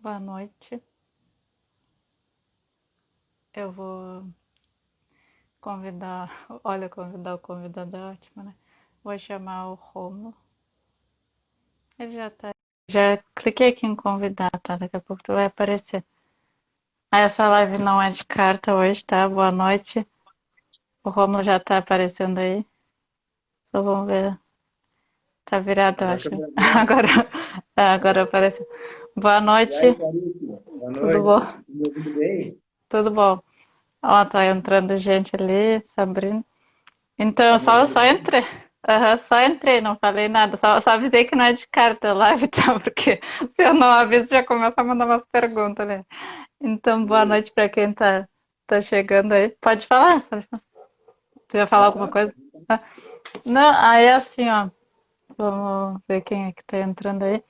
Boa noite. Eu vou convidar, olha, convidar o convidado é ótimo, né? Vou chamar o Romulo. Ele já tá. Já cliquei aqui em convidar, tá? Daqui a pouco tu vai aparecer. Essa live não é de carta hoje, tá? Boa noite. O Romulo já tá aparecendo aí. Só vamos ver. Tá virado, eu Agora que acho. eu tô vendo. Agora, agora apareceu. Boa E aí, noite. Clarice? Boa Tudo noite. bom? Me ouvindo bem? Tudo bom? Ó, tá entrando gente ali, Sabrina. Então, eu Tá me ouvindo só bem? entrei. Aham, só entrei, não falei nada. Só avisei que não é de carta a live, tá? Porque se eu não aviso, já começa a mandar umas perguntas, né? Então, boa Beleza. noite pra quem tá chegando aí. Pode falar? Tu ia falar alguma Aham. coisa? Ah, não, aí é assim, ó. Vamos ver quem é que tá entrando aí.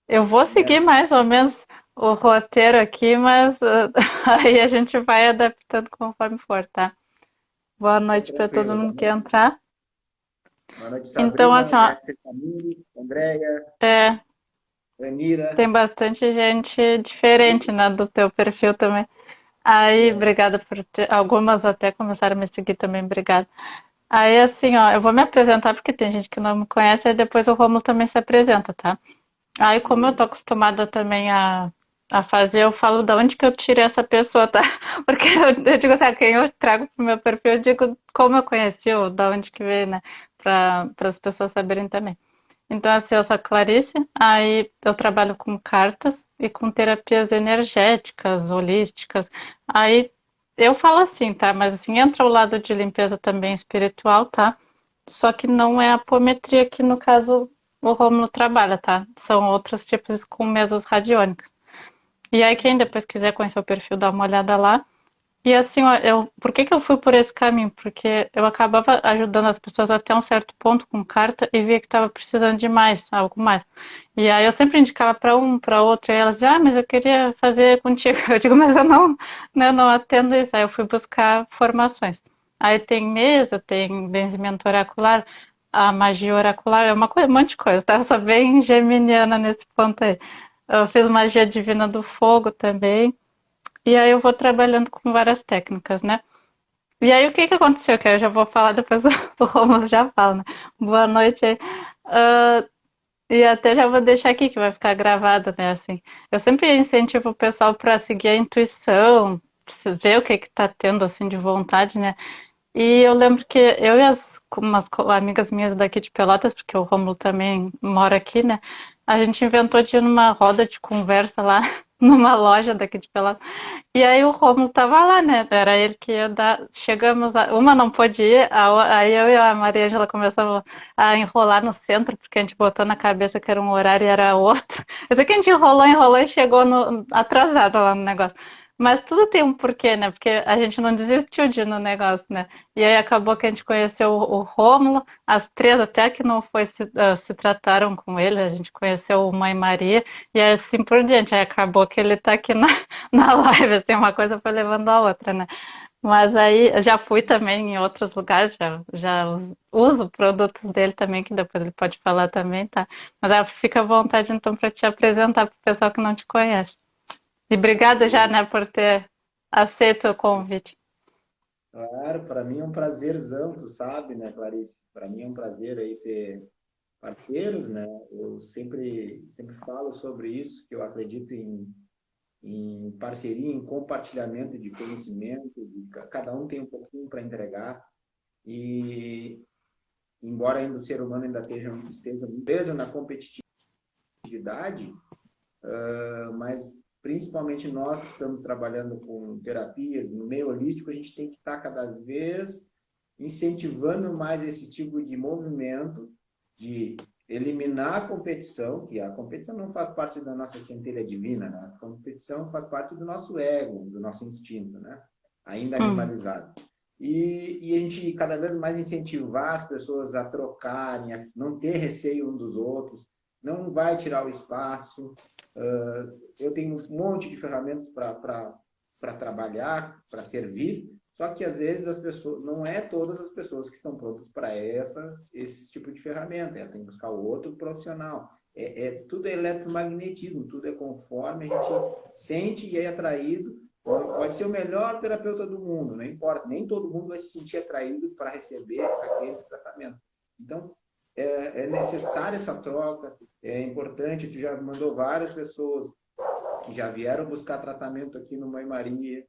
Eu vou seguir Certo. mais ou menos o roteiro aqui, mas aí a gente vai adaptando conforme for, tá? Boa Tá noite pra todo tranquilo. mundo que entrar. Boa noite, Então, Sabrina. assim, Boa ó, noite, Camille, Andréia, é, Anira. tem bastante gente diferente, né, do teu perfil também. Aí, É, obrigada por ter. Algumas até começaram a me seguir também, obrigada. Aí, assim, ó, eu vou me apresentar porque tem gente que não me conhece, aí depois o Romulo também se apresenta, tá? Aí, como eu tô beleza. acostumada também a fazer, eu falo da onde que eu tirei essa pessoa, tá? Porque eu digo assim, quem eu trago pro meu perfil, eu digo como eu conheci ou da onde que veio, né? Para as pessoas saberem também. Então, assim, eu sou a Clarice, aí eu trabalho com cartas e com terapias energéticas, holísticas. Aí eu falo assim, tá? Mas assim, entra o lado de limpeza também espiritual, tá? Só que não é a apometria que, no caso, o Rômulo trabalha, tá? São outros tipos com mesas radiônicas. E aí, quem depois quiser conhecer o perfil, dá uma olhada lá. E assim, ó, por que que eu fui por esse caminho? Porque eu acabava ajudando as pessoas até um certo ponto com carta e via que estava precisando de mais, algo mais. E aí eu sempre indicava para um, para outro, e elas diziam, ah, mas eu queria fazer contigo. Eu digo, mas eu não, né, eu não atendo isso. Aí eu fui buscar formações. Aí tem mesa, tem benzimento oracular, a magia oracular, é uma coisa, um monte de coisa, tá? Eu sou bem geminiana nesse ponto aí. Eu fiz magia divina do fogo também. E aí eu vou trabalhando com várias técnicas, né? E aí o que que aconteceu? Que eu já vou falar depois o Romulo já fala, né? Boa noite aí. Ah, e até já vou deixar aqui que vai ficar gravado, né? Assim, eu sempre incentivo o pessoal para seguir a intuição, ver o que que tá tendo assim de vontade, né? E eu lembro que eu e umas amigas minhas daqui de Pelotas, porque o Romulo também mora aqui, né? A gente inventou de ir numa roda de conversa lá numa loja daqui de Pelotas. E aí o Romulo tava lá, né? Era ele que ia dar. Chegamos uma não pôde ir, aí eu e a Maria Ângela começamos a enrolar no centro, porque a gente botou na cabeça que era um horário e era outro. Eu sei que a gente enrolou e chegou atrasado lá no negócio. Mas tudo tem um porquê, né? Porque a gente não desistiu de ir no negócio, né? E aí acabou que a gente conheceu o Rômulo, as três até que não foi se trataram com ele, a gente conheceu o Mãe Maria, e assim por diante. Aí acabou que ele tá aqui na live, assim, uma coisa foi levando a outra, né? Mas aí eu já fui também em outros lugares, já uso produtos dele também, que depois ele pode falar também, tá? Mas aí fica à vontade então para te apresentar para o pessoal que não te conhece. E obrigada já, Beleza. né, por ter aceito o convite. Claro, para mim é um prazerzão, tu sabe, né, Clarice? Para mim é um prazer aí ter parceiros, né? Eu sempre falo sobre isso, que eu acredito em parceria, em compartilhamento de conhecimento, cada um tem um pouquinho para entregar e embora ainda o ser humano ainda esteja preso na competitividade, mas principalmente nós que estamos trabalhando com terapias no meio holístico, a gente tem que estar cada vez incentivando mais esse tipo de movimento de eliminar a competição, que a competição não faz parte da nossa centelha divina, né? A competição faz parte do nosso ego, do nosso instinto, né? Ainda Hum. animalizado. E a gente cada vez mais incentivar as pessoas a trocarem, a não ter receio um dos outros, não vai tirar o espaço. Eu tenho um monte de ferramentas para trabalhar, para servir, só que às vezes as pessoas, não é todas as pessoas que estão prontas para esse tipo de ferramenta, tem que buscar outro profissional. tudo é eletromagnetismo, tudo é conforme a gente sente e é atraído. Pode ser o melhor terapeuta do mundo, não importa, nem todo mundo vai se sentir atraído para receber aquele tratamento. Então, é necessária essa troca, é importante. Tu já mandou várias pessoas que já vieram buscar tratamento aqui no Mãe Maria.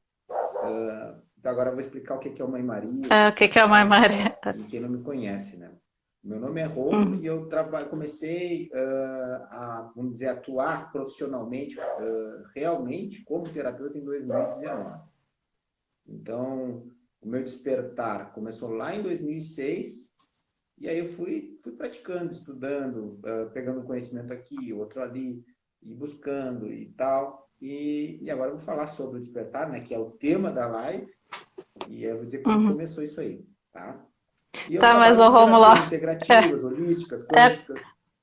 Então agora eu vou explicar o que é o Mãe Maria, o É, que o que eu que é uma faço, Maria? e quem não me conhece, né? Meu nome é Rômulo Uhum, e eu comecei a, vamos dizer, atuar profissionalmente, realmente, como terapeuta em 2019. Então, o meu despertar começou lá em 2006, e aí eu fui praticando, estudando, pegando conhecimento aqui, outro ali, e buscando e tal. E agora eu vou falar sobre o despertar, né, que é o tema da live, e eu vou dizer como uhum. começou isso aí, tá? E eu Tá, mas trabalho o com Rômulo, terapias é, integrativas, holísticas, é, quânticas,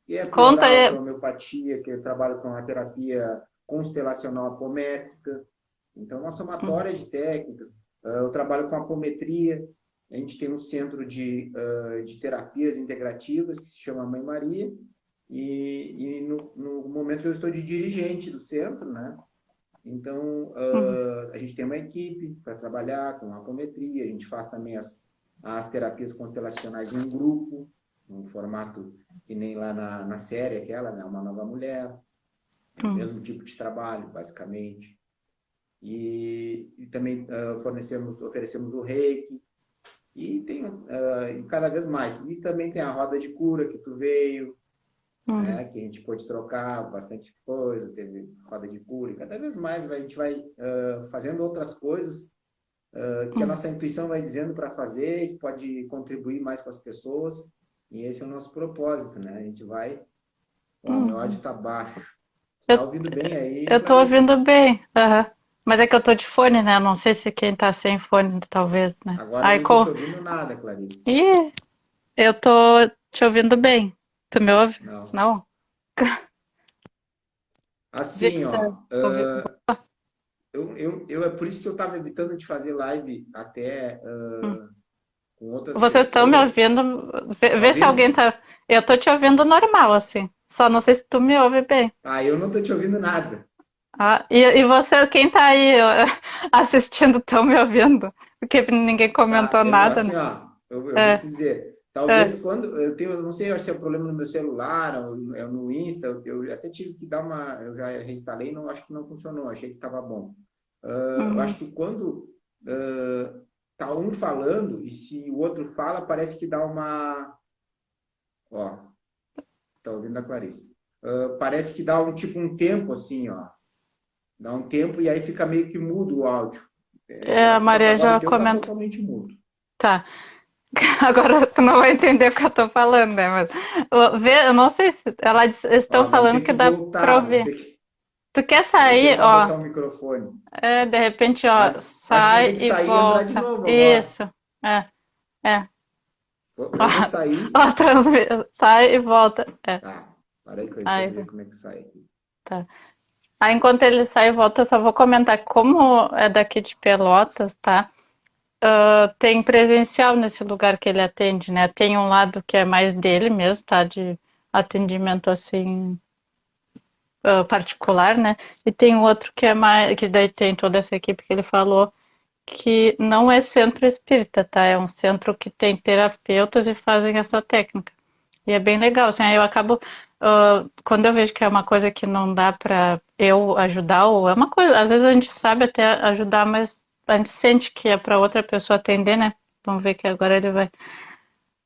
que é conta floral, que é aí. homeopatia, que eu trabalho com a terapia constelacional apométrica. Então, uma Uhum, somatória de técnicas. Eu trabalho com apometria. A gente tem um centro de terapias integrativas que se chama Mãe Maria. E no momento eu estou de dirigente do centro, né? Então, uhum, a gente tem uma equipe para trabalhar com apometria, a gente faz também as terapias constelacionais em grupo, um formato que nem lá na série aquela, né? Uma Nova Mulher, é o uhum, mesmo tipo de trabalho, basicamente. E também oferecemos o reiki, e cada vez mais. E também tem a roda de cura que tu veio, uhum, né, que a gente pôde trocar bastante coisa, teve roda de cura, e cada vez mais a gente vai fazendo outras coisas que a uhum, nossa intuição vai dizendo para fazer, que pode contribuir mais com as pessoas, e esse é o nosso propósito, né? A gente vai. Ó, meu áudio uhum. está baixo. Eu, Está ouvindo bem aí, eu tô Clarice? ouvindo bem, aham. Mas é que eu tô de fone, né? Não sei se quem tá sem fone, talvez, né? Agora eu Aí, não estou te ouvindo nada, Clarice. Ih, eu tô te ouvindo bem. Tu me ouve? Não. Não? Vê Assim, se tá ó, ouvindo. é por isso que eu estava evitando de fazer live até com outras Vocês estão me pessoas. ouvindo? Tá Vê se alguém ouvindo? tá. Eu tô te ouvindo normal, assim. Só não sei se tu me ouve bem. Ah, eu não estou te ouvindo nada. Ah, e você, quem tá aí assistindo, estão me ouvindo? Porque ninguém Tá, comentou nada, né? assim, ó, eu vou te É, dizer, é. talvez quando eu tenho, eu não sei se é um problema no meu celular, ou é no Insta, eu até tive que dar eu já reinstalei, não acho que não funcionou, achei que estava bom. Eu acho Uhum. que quando tá um falando e se o outro fala, parece que dá ó, tá ouvindo a Clarice? Parece que dá um tipo um tempo assim, ó, dá um tempo e aí fica meio que mudo o áudio. É, a Só que Maria agora o já teu tá comentou. totalmente mudo. Tá. Agora tu não vai entender o que eu tô falando, né? Mas eu não sei se estão Ó, vamos falando ter que que dá pra voltar, ouvir. Tu quer sair, tentar ó? botar o microfone. De repente, ó, Mas tu vai ter sai que e sair e entrar de volta. novo agora. Isso. É, é. Eu vou sair. Ó, sai e volta. É. Tá, para aí que eu Aí, ver como é que sai aqui. tá. Aí, enquanto ele sai e volta, eu só vou comentar como é daqui de Pelotas, tá? Tem presencial nesse lugar que ele atende, né? Tem um lado que é mais dele mesmo, tá? De atendimento assim particular, né? E tem um outro que é mais, que daí tem toda essa equipe que ele falou, que não é centro espírita, tá? É um centro que tem terapeutas e fazem essa técnica. E é bem legal, assim, aí eu acabo, quando eu vejo que é uma coisa que não dá pra eu ajudar, ou é uma coisa, às vezes a gente sabe até ajudar, mas a gente sente que é pra outra pessoa atender, né? Vamos ver que agora ele vai.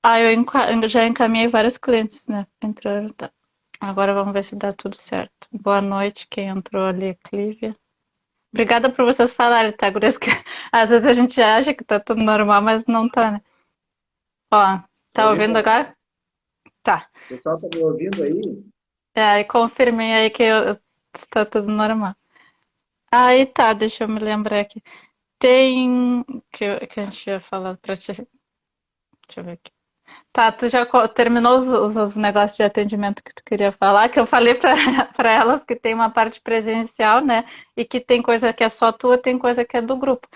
Ah, eu já encaminhei vários clientes, né? Entraram, tá. Agora vamos ver se dá tudo certo. Boa noite, quem entrou ali, Clívia. Obrigada por vocês falarem, tá, gurias? Que às vezes a gente acha que tá tudo normal, mas não tá, né? Ó, Tá tá ouvindo? ouvindo agora? Tá. O pessoal tá me ouvindo aí? Aí confirmei aí que tá tudo normal. Aí tá, deixa eu me lembrar aqui. Tem. Que a gente ia falar pra ti. Deixa eu ver aqui. Tá, tu já terminou os negócios de atendimento que tu queria falar, que eu falei pra, pra elas que tem uma parte presencial, né? E que tem coisa que é só tua, tem coisa que é do grupo.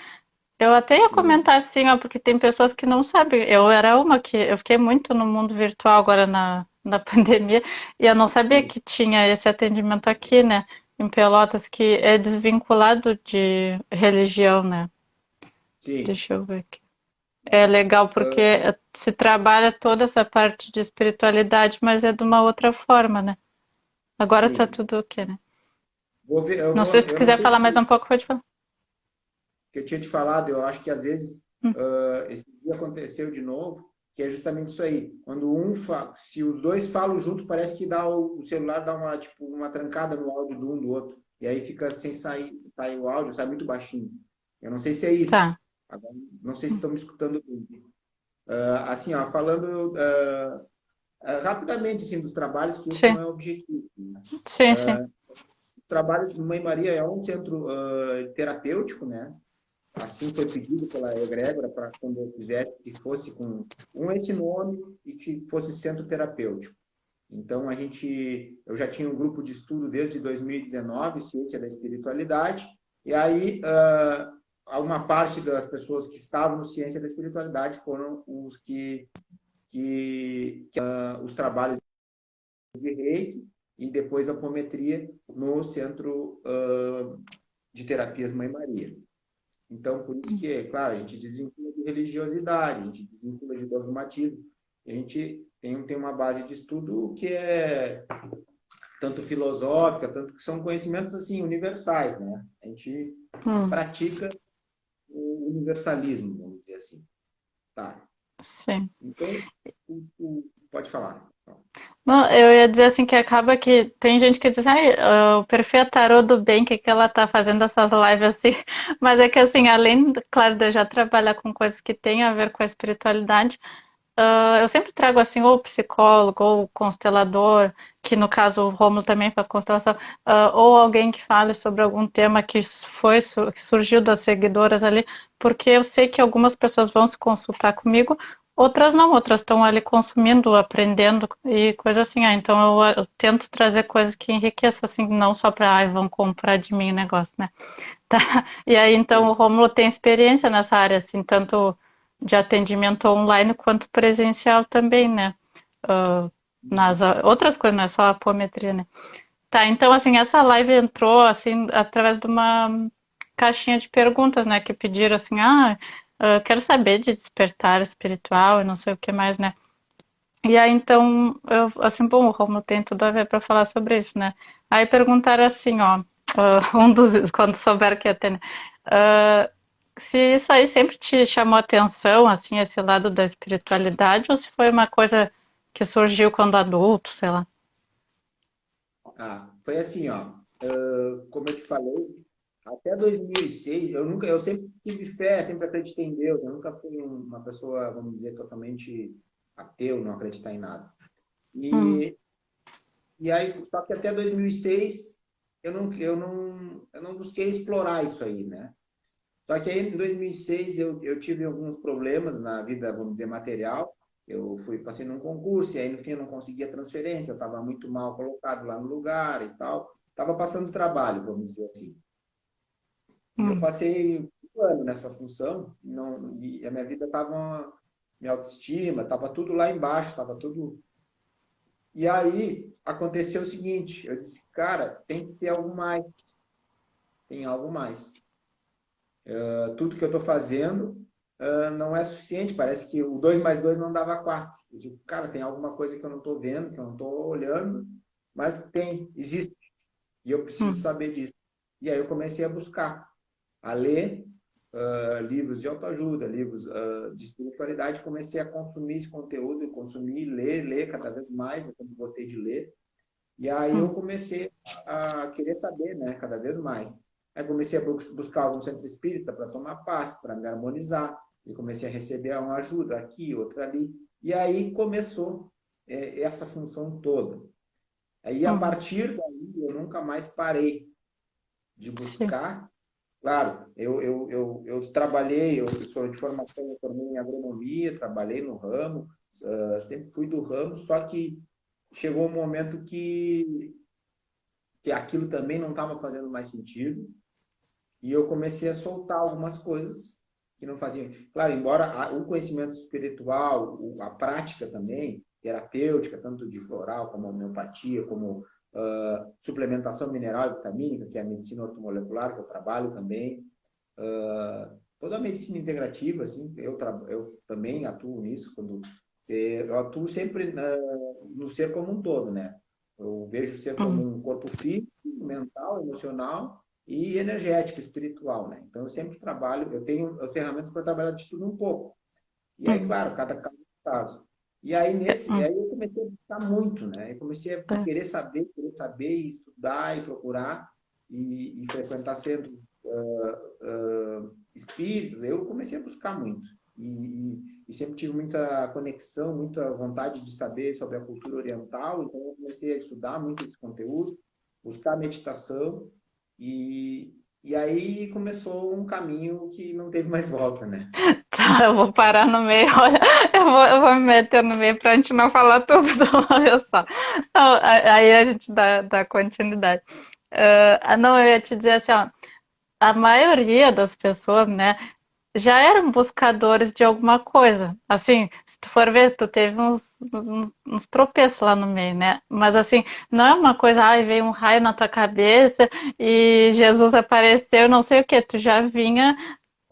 Eu até ia Sim. comentar assim, ó, porque tem pessoas que não sabem. Eu era uma que eu fiquei muito no mundo virtual agora na pandemia, e eu não sabia Sim, que tinha esse atendimento aqui, né, em Pelotas, que é desvinculado de religião, né? sim. Deixa eu ver aqui. É legal porque se trabalha toda essa parte de espiritualidade, mas é de uma outra forma, né? Agora tá Sim. tudo ok, né? Vou ver, Não sei se tu eu não quiser sei falar se mais um pouco, pode falar. que eu tinha te falado, eu acho que às vezes Hum, esse dia aconteceu de novo, que é justamente isso aí. Quando se os dois falam junto, parece que dá o celular dá uma tipo uma trancada no áudio do um do outro, e aí fica sem sair o áudio, sai muito baixinho. Eu não sei se é isso. tá. Agora, não sei se Hum, estão me escutando bem. Assim, ó, falando rapidamente assim dos trabalhos, que esse não sim, é o objetivo, né? sim, sim. O trabalho de Mãe Maria é um centro terapêutico, né? Assim foi pedido pela egrégora para quando eu fizesse que fosse com esse nome e que fosse centro terapêutico. Então eu já tinha um grupo de estudo desde 2019, ciência da espiritualidade, e aí uma parte das pessoas que estavam no ciência da espiritualidade foram os os trabalhos de Reiki e depois a apometria no centro de terapias Mãe Maria. Então, por isso que, claro, a gente desvincula de religiosidade, a gente desvincula de dogmatismo, a gente tem uma base de estudo que é tanto filosófica, tanto que são conhecimentos assim universais, né? A gente Hum, pratica o universalismo, vamos dizer assim. Tá. sim. Então, pode falar. Não, eu ia dizer assim que acaba que tem gente que diz, ai, o perfil é tarô do bem, que ela tá fazendo essas lives assim. Mas é que assim, além, claro, de eu já trabalhar com coisas que têm a ver com a espiritualidade, eu sempre trago assim, ou psicólogo, ou constelador, que no caso o Rômulo também faz constelação, ou alguém que fale sobre algum tema que surgiu das seguidoras ali, porque eu sei que algumas pessoas vão se consultar comigo, outras não, outras estão ali consumindo, aprendendo e coisa assim. Então eu tento trazer coisas que enriqueçam, assim, não só para, vão comprar de mim o negócio, né? Tá. E aí, então, o Rômulo tem experiência nessa área, assim, tanto de atendimento online quanto presencial também, né? Ah, nas outras coisas, não é só a apometria, né? Tá, então, assim, essa live entrou, assim, através de uma caixinha de perguntas, né? Que pediram, assim, quero saber de despertar espiritual e não sei o que mais, né? E aí, então, eu, assim, bom, o Rômulo tem tudo a ver para falar sobre isso, né? Aí perguntaram assim, ó, um dos, quando souberam que ia ter, né? Ah, se isso aí sempre te chamou atenção, assim, esse lado da espiritualidade, ou se foi uma coisa que surgiu quando adulto, sei lá. Foi assim, ó, como eu te falei, até 2006, eu sempre tive fé, sempre acreditei em Deus, eu nunca fui uma pessoa, vamos dizer, totalmente ateu, não acreditar em nada. Hum, E, e aí, só que até 2006, eu não busquei explorar isso aí, né? Só que aí, em 2006, eu tive alguns problemas na vida, vamos dizer, material. Passei num concurso, e aí, no fim, eu não conseguia transferência, eu estava muito mal colocado lá no lugar e tal. Estava passando trabalho, vamos dizer assim. E eu hum, passei um ano nessa função, e a minha vida estava, minha autoestima, estava tudo lá embaixo, estava tudo. E aí aconteceu o seguinte: eu disse, cara, tem que ter algo mais, tem algo mais. Tudo que eu estou fazendo não é suficiente, parece que o 2 mais 2 não dava 4. Eu digo, cara, tem alguma coisa que eu não estou vendo, que eu não estou olhando, mas tem, existe, e eu preciso hum, saber disso. E aí eu comecei a buscar, a ler livros de autoajuda, livros de espiritualidade, comecei a consumir esse conteúdo, consumir, ler cada vez mais, eu sempre gostei de ler, e aí eu hum, comecei a querer saber, né, cada vez mais. Aí comecei a buscar algum centro espírita para tomar paz, para me harmonizar, e comecei a receber uma ajuda aqui, outra ali, e aí começou essa função toda. Aí a hum, partir daí eu nunca mais parei de sim. buscar. Claro, eu trabalhei, eu sou de formação, eu formei em agronomia, trabalhei no ramo, sempre fui do ramo, só que chegou um momento que aquilo também não estava fazendo mais sentido, e eu comecei a soltar algumas coisas que não faziam. Claro, embora o conhecimento espiritual, a prática também, terapêutica, tanto de floral como homeopatia, como suplementação mineral e vitamínica, que é a medicina ortomolecular, que eu trabalho também. Toda a medicina integrativa, assim, eu também atuo nisso, eu atuo sempre no ser como um todo, né? Eu vejo o ser como Hum, um corpo físico, mental, emocional e energético, espiritual, né? Então, eu sempre trabalho, eu tenho ferramentas para trabalhar de tudo um pouco. E aí, hum, claro, cada caso é um caso. E aí, hum, aí eu comecei a buscar muito, né? Eu comecei a é. querer saber, e estudar e procurar e frequentar centros espíritos. Eu comecei a buscar muito. E sempre tive muita conexão, muita vontade de saber sobre a cultura oriental. Então, eu comecei a estudar muito esse conteúdo, buscar meditação. E aí começou um caminho que não teve mais volta, né? Tá, eu vou parar no meio. Olha, eu vou me meter no meio pra gente não falar tudo de uma vez só. Não, aí a gente dá continuidade. Não, eu ia te dizer assim, ó, a maioria das pessoas, né, já eram buscadores de alguma coisa. Assim, se tu for ver, tu teve uns tropeços lá no meio, né? Mas assim, não é uma coisa, ai, veio um raio na tua cabeça e Jesus apareceu, não sei o que. Tu já vinha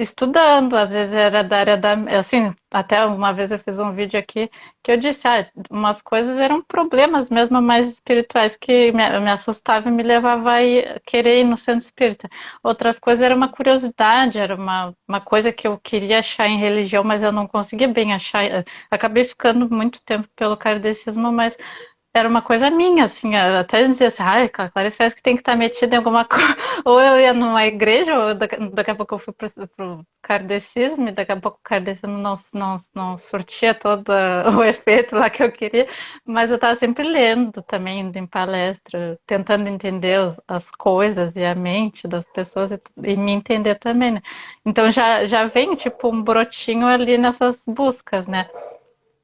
estudando, às vezes era da área da. Assim, até uma vez eu fiz um vídeo aqui que eu disse, umas coisas eram problemas mesmo mais espirituais que me assustava e me levava a querer ir no centro espírita. Outras coisas era uma curiosidade, era uma coisa que eu queria achar em religião, mas eu não conseguia bem achar. Acabei ficando muito tempo pelo kardecismo, mas era uma coisa minha, assim, eu até dizia assim, ai, Clarice parece que tem que estar metida em alguma coisa. Ou eu ia numa igreja, ou daqui a pouco eu fui pro kardecismo, e daqui a pouco o kardecismo não surtia todo o efeito lá que eu queria, mas eu estava sempre lendo também, indo em palestra, tentando entender as coisas e a mente das pessoas e me entender também, né? Então já vem, tipo, um brotinho ali nessas buscas, né?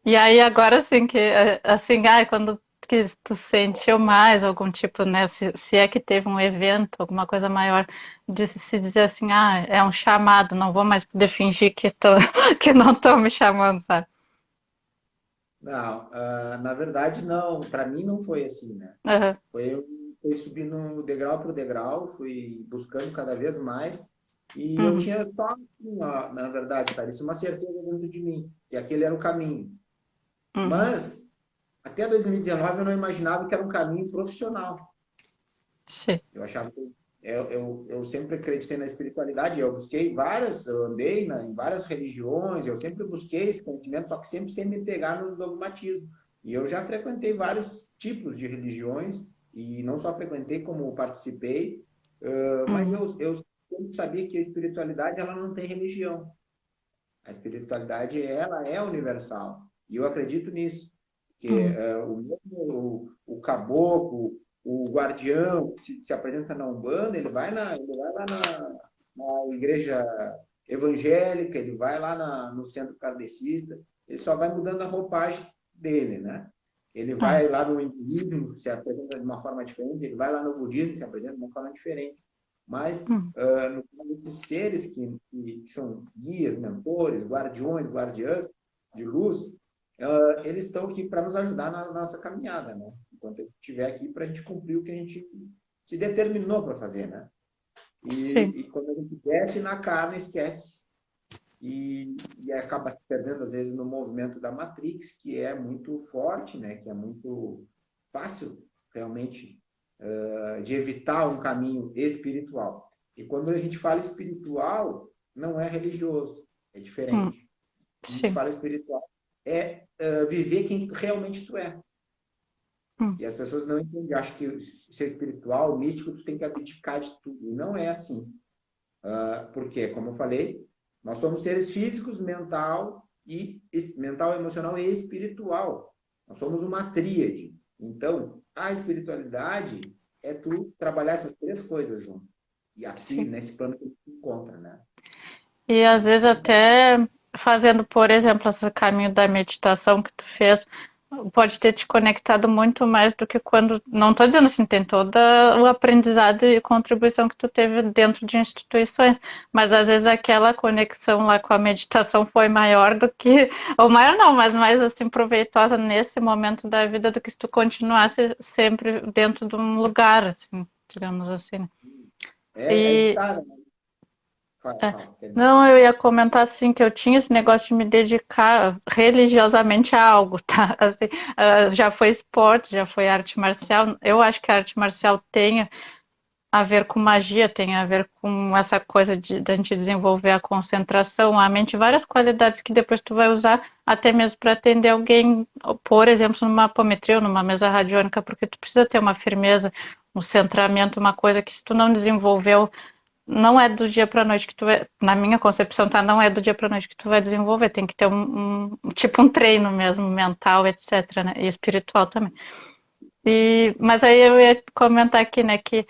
E aí agora assim que assim, quando que tu sentiu mais algum tipo, né, se é que teve um evento, alguma coisa maior, de se dizer assim, é um chamado, não vou mais poder fingir que tô, que não estão me chamando, sabe? Não, na verdade, não. Para mim não foi assim, né? Aham, Eu fui subindo degrau por degrau, fui buscando cada vez mais. E eu uhum, tinha só, assim, ó, na verdade, cara, isso é uma certeza dentro de mim, que aquele era o caminho. uhum, Mas, até 2019, eu não imaginava que era um caminho profissional. sim, Eu achava que eu sempre acreditei na espiritualidade, eu andei em várias religiões, eu sempre busquei esse conhecimento, só que sempre sem me pegar no dogmatismo. E eu já frequentei vários tipos de religiões, e não só frequentei, como participei, mas uhum, eu sempre sabia que a espiritualidade ela não tem religião. A espiritualidade ela é universal, e eu acredito nisso. Porque uhum, o caboclo, o guardião que se apresenta na Umbanda, ele vai lá na igreja evangélica, ele vai lá no centro kardecista, ele só vai mudando a roupagem dele, né? Ele é, vai lá no hinduísmo, se apresenta de uma forma diferente, ele vai lá no budismo, se apresenta de uma forma diferente. Mas, uhum, no caso desses seres que são guias, mentores, guardiões, guardiãs de luz, eles estão aqui para nos ajudar na nossa caminhada, né? Enquanto eu estiver aqui para a gente cumprir o que a gente se determinou para fazer, né? sim, E quando a gente desce na carne, esquece. E acaba se perdendo, às vezes, no movimento da Matrix, que é muito forte, né? Que é muito fácil, realmente, de evitar um caminho espiritual. E quando a gente fala espiritual, não é religioso, é uhum, diferente. Quando a gente sim, fala espiritual, é viver quem realmente tu é. uhum, E as pessoas não entendem, acham que ser espiritual, místico, tu tem que abdicar de tudo. E não é assim. Porque, como eu falei, nós somos seres físicos, mental, emocional e espiritual. Nós somos uma tríade. Então, a espiritualidade é tu trabalhar essas três coisas junto. E aqui, sim. nesse plano que a gente se encontra, né? E às vezes até fazendo, por exemplo, esse caminho da meditação que tu fez, pode ter te conectado muito mais do que quando. Não estou dizendo assim, tem todo o aprendizado e contribuição que tu teve dentro de instituições, mas às vezes aquela conexão lá com a meditação foi maior do que. Ou maior não, mas mais assim proveitosa nesse momento da vida do que se tu continuasse sempre dentro de um lugar, assim, digamos assim. Aí que E tá, né? Fala, é. fala, termina. Não, eu ia comentar assim que eu tinha esse negócio de me dedicar religiosamente a algo, tá? Assim, já foi esporte, já foi arte marcial. Eu acho que a arte marcial tem a ver com magia, tem a ver com essa coisa de a gente desenvolver a concentração, a mente, várias qualidades que depois tu vai usar até mesmo para atender alguém, por exemplo, numa apometria ou numa mesa radiônica, porque tu precisa ter uma firmeza, um centramento, uma coisa que se tu não desenvolveu não é do dia para noite que tu vai, na minha concepção, tá? Não é do dia para noite que tu vai desenvolver, tem que ter tipo um treino mesmo, mental, etc, né? E espiritual também. Mas aí eu ia comentar aqui, né, que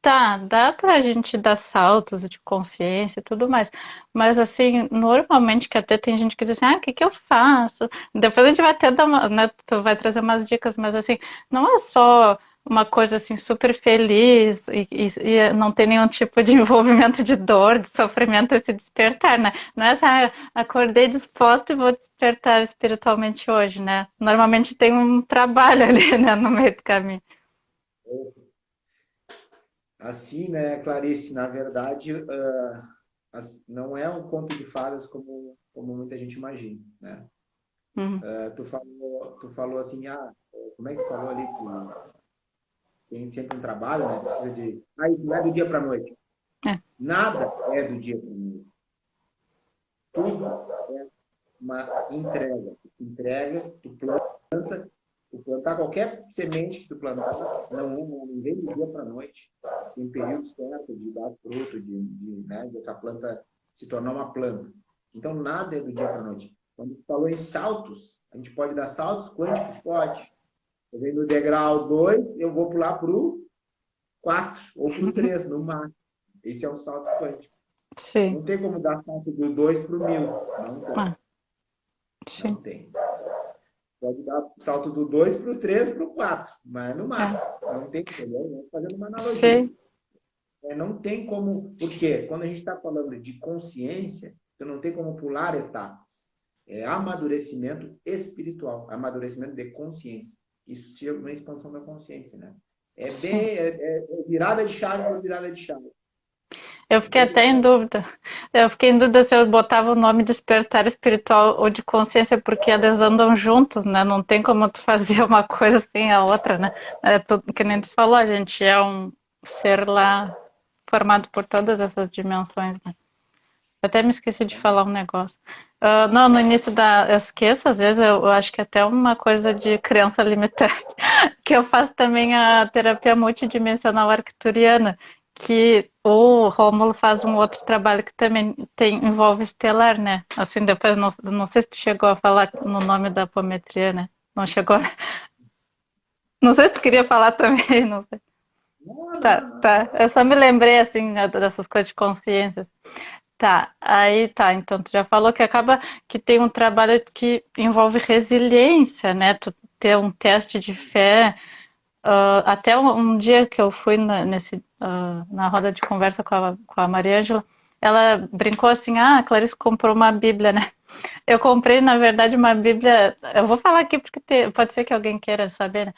tá, dá pra gente dar saltos de consciência e tudo mais, mas assim, normalmente que até tem gente que diz assim, o que que eu faço? Depois a gente vai até dar uma, né, tu vai trazer umas dicas, mas assim, não é só uma coisa assim super feliz e não tem nenhum tipo de envolvimento de dor, de sofrimento esse despertar, né? Não é assim, acordei disposta e vou despertar espiritualmente hoje, né? Normalmente tem um trabalho ali, né, no meio do caminho. Assim, né, Clarice, na verdade, não é um conto de fadas como muita gente imagina, né? Uhum. Tu falou assim, como é que tu falou ali que tem sempre um trabalho, né? Precisa de. Isso não é do dia para a noite. É. Nada é do dia para a noite. Tudo é uma entrega. Entrega, tu plantar qualquer semente que tu plantar, não vem do dia para a noite. Tem período certo de dar fruto, né, de essa planta se tornar uma planta. Então, nada é do dia para a noite. Quando tu falou em saltos, a gente pode dar saltos quânticos? Pode. Eu venho no degrau 2, eu vou pular para o 4 ou para o 3 no máximo. Esse é um salto quântico. Sim. Não tem como dar salto do 2 para o 1000. Não tem. Ah, sim. Não tem. Pode dar salto do 2 para o 3 para o 4, mas no É. máximo. Não tem, entendeu? Fazendo uma analogia. Sim. Não tem como. Porque quando a gente está falando de consciência, você não tem como pular etapas. É amadurecimento espiritual, amadurecimento de consciência. Isso se chama uma expansão da consciência, né? É bem Sim. virada de chave por virada de chave. Eu fiquei até em dúvida. Eu fiquei em dúvida se eu botava o nome despertar espiritual ou de consciência, porque eles andam juntos, né? Não tem como tu fazer uma coisa sem a outra, né? É tudo, que nem tu falou, a gente é um ser lá formado por todas essas dimensões, né? Eu até me esqueci de falar um negócio. Não, no início da. Eu esqueço, às vezes, eu acho que até uma coisa de criança limitante, que eu faço também a terapia multidimensional arcturiana, que o Rômulo faz um outro trabalho que também envolve estelar, né? Assim, depois, não sei se tu chegou a falar no nome da apometria, né? Não chegou. Não sei se tu queria falar também, não sei. Não, Tá, não, não. tá. Eu só me lembrei, assim, né, dessas coisas de consciência. Tá, aí tá. Então, tu já falou que acaba que tem um trabalho que envolve resiliência, né? Tu ter um teste de fé. Até um dia que eu fui na roda de conversa com a Maria Ângela, ela brincou assim: a Clarice comprou uma Bíblia, né? Eu comprei, na verdade, uma Bíblia. Eu vou falar aqui porque pode ser que alguém queira saber, né?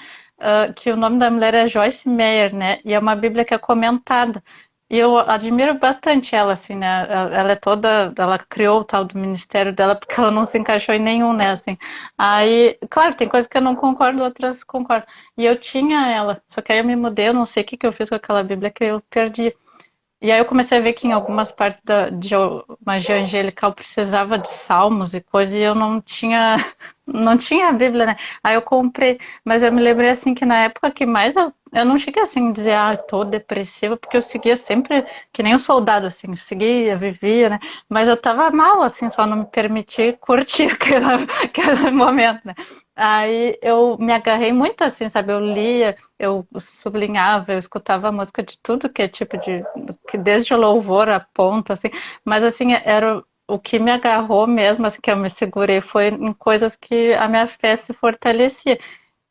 Que o nome da mulher é Joyce Meyer, né? E é uma Bíblia que é comentada. E eu admiro bastante ela, assim, né? Ela é toda. Ela criou o tal do ministério dela porque ela não se encaixou em nenhum, né? Assim. Aí, claro, tem coisas que eu não concordo, outras concordo. E eu tinha ela, só que aí eu me mudei, eu não sei o que eu fiz com aquela Bíblia que eu perdi. E aí eu comecei a ver que em algumas partes de magia angelical precisava de salmos e coisas, e eu não tinha a Bíblia, né? Aí eu comprei, mas eu me lembrei assim que na época que mais eu não cheguei assim a dizer, tô depressiva, porque eu seguia sempre que nem um soldado, assim, seguia, vivia, né? Mas eu tava mal, assim, só não me permitia curtir aquele momento, né? Aí eu me agarrei muito assim, sabe? Eu lia, eu sublinhava, eu escutava música de tudo que é tipo de, que desde o louvor a ponta, assim, mas assim, o que me agarrou mesmo, assim, que eu me segurei, foi em coisas que a minha fé se fortalecia.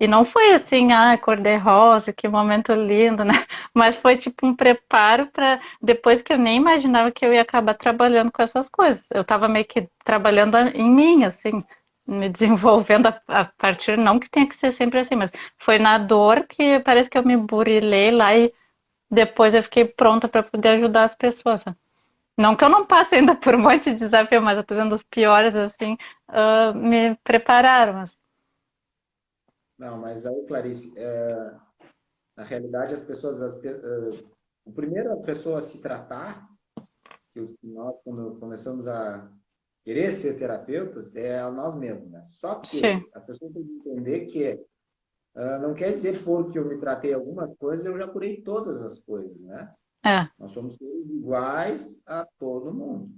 E não foi assim, cor-de-rosa, que momento lindo, né? Mas foi tipo um preparo para depois que eu nem imaginava que eu ia acabar trabalhando com essas coisas. Eu estava meio que trabalhando em mim, assim, me desenvolvendo a partir, não que tenha que ser sempre assim, mas foi na dor que parece que eu me burilei lá e depois eu fiquei pronta para poder ajudar as pessoas. Sabe? Não que eu não passe ainda por um monte de desafio, mas eu tô dizendo os piores, assim, me prepararam. Assim. Não, mas aí, Clarice, na realidade, as pessoas, o primeiro a pessoa a se tratar, que nós, quando começamos a querer ser terapeutas, é a nós mesmos, né? Só Sim, que as pessoas têm que entender que não quer dizer porque eu me tratei algumas coisas, eu já curei todas as coisas, né? é, Nós somos seres iguais a todo mundo.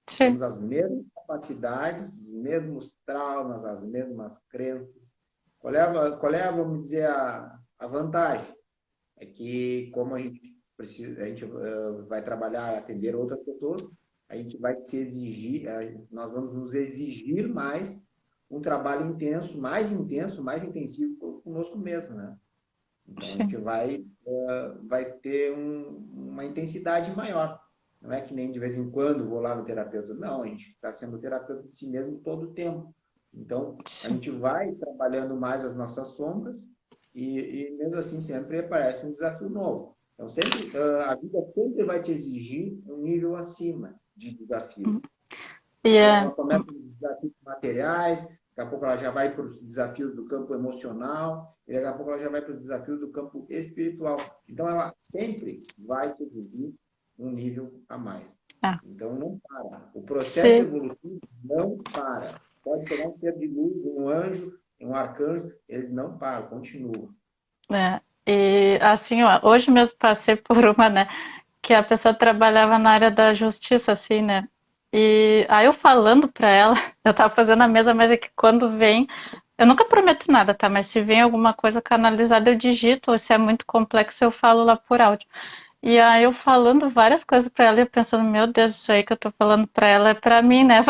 Nós sim, temos as mesmas capacidades, os mesmos traumas, as mesmas crenças. Vamos dizer, a vantagem? É que como a gente precisa, a gente vai trabalhar e atender outras pessoas, a gente vai se exigir, nós vamos nos exigir mais um trabalho intenso, mais intensivo conosco mesmo, né? Então a sim. gente vai ter uma intensidade maior. Não é que nem de vez em quando vou lá no terapeuta. Não, a gente está sendo terapeuta de si mesmo todo o tempo. Então a Sim. gente vai trabalhando mais as nossas sombras e mesmo assim sempre aparece um desafio novo. Então sempre a vida sempre vai te exigir um nível acima de desafio. E Então, é, ela começa com desafios materiais, daqui a pouco ela já vai para os desafios do campo emocional, e daqui a pouco ela já vai para os desafios do campo espiritual. Então, ela sempre vai te exigir um nível a mais. é, Então, não para. O processo sim, evolutivo não para. Pode pegar um ser de luz, um anjo, um arcanjo, eles não param, continuam. é. E assim, ó, hoje mesmo passei por uma, né, que a pessoa trabalhava na área da justiça, assim, né? E aí eu falando pra ela, eu tava fazendo a mesa, mas é que quando vem, eu nunca prometo nada, tá? Mas se vem alguma coisa canalizada, eu digito, ou se é muito complexo, eu falo lá por áudio. E aí eu falando várias coisas pra ela e eu pensando, meu Deus, isso aí que eu tô falando pra ela é pra mim, né?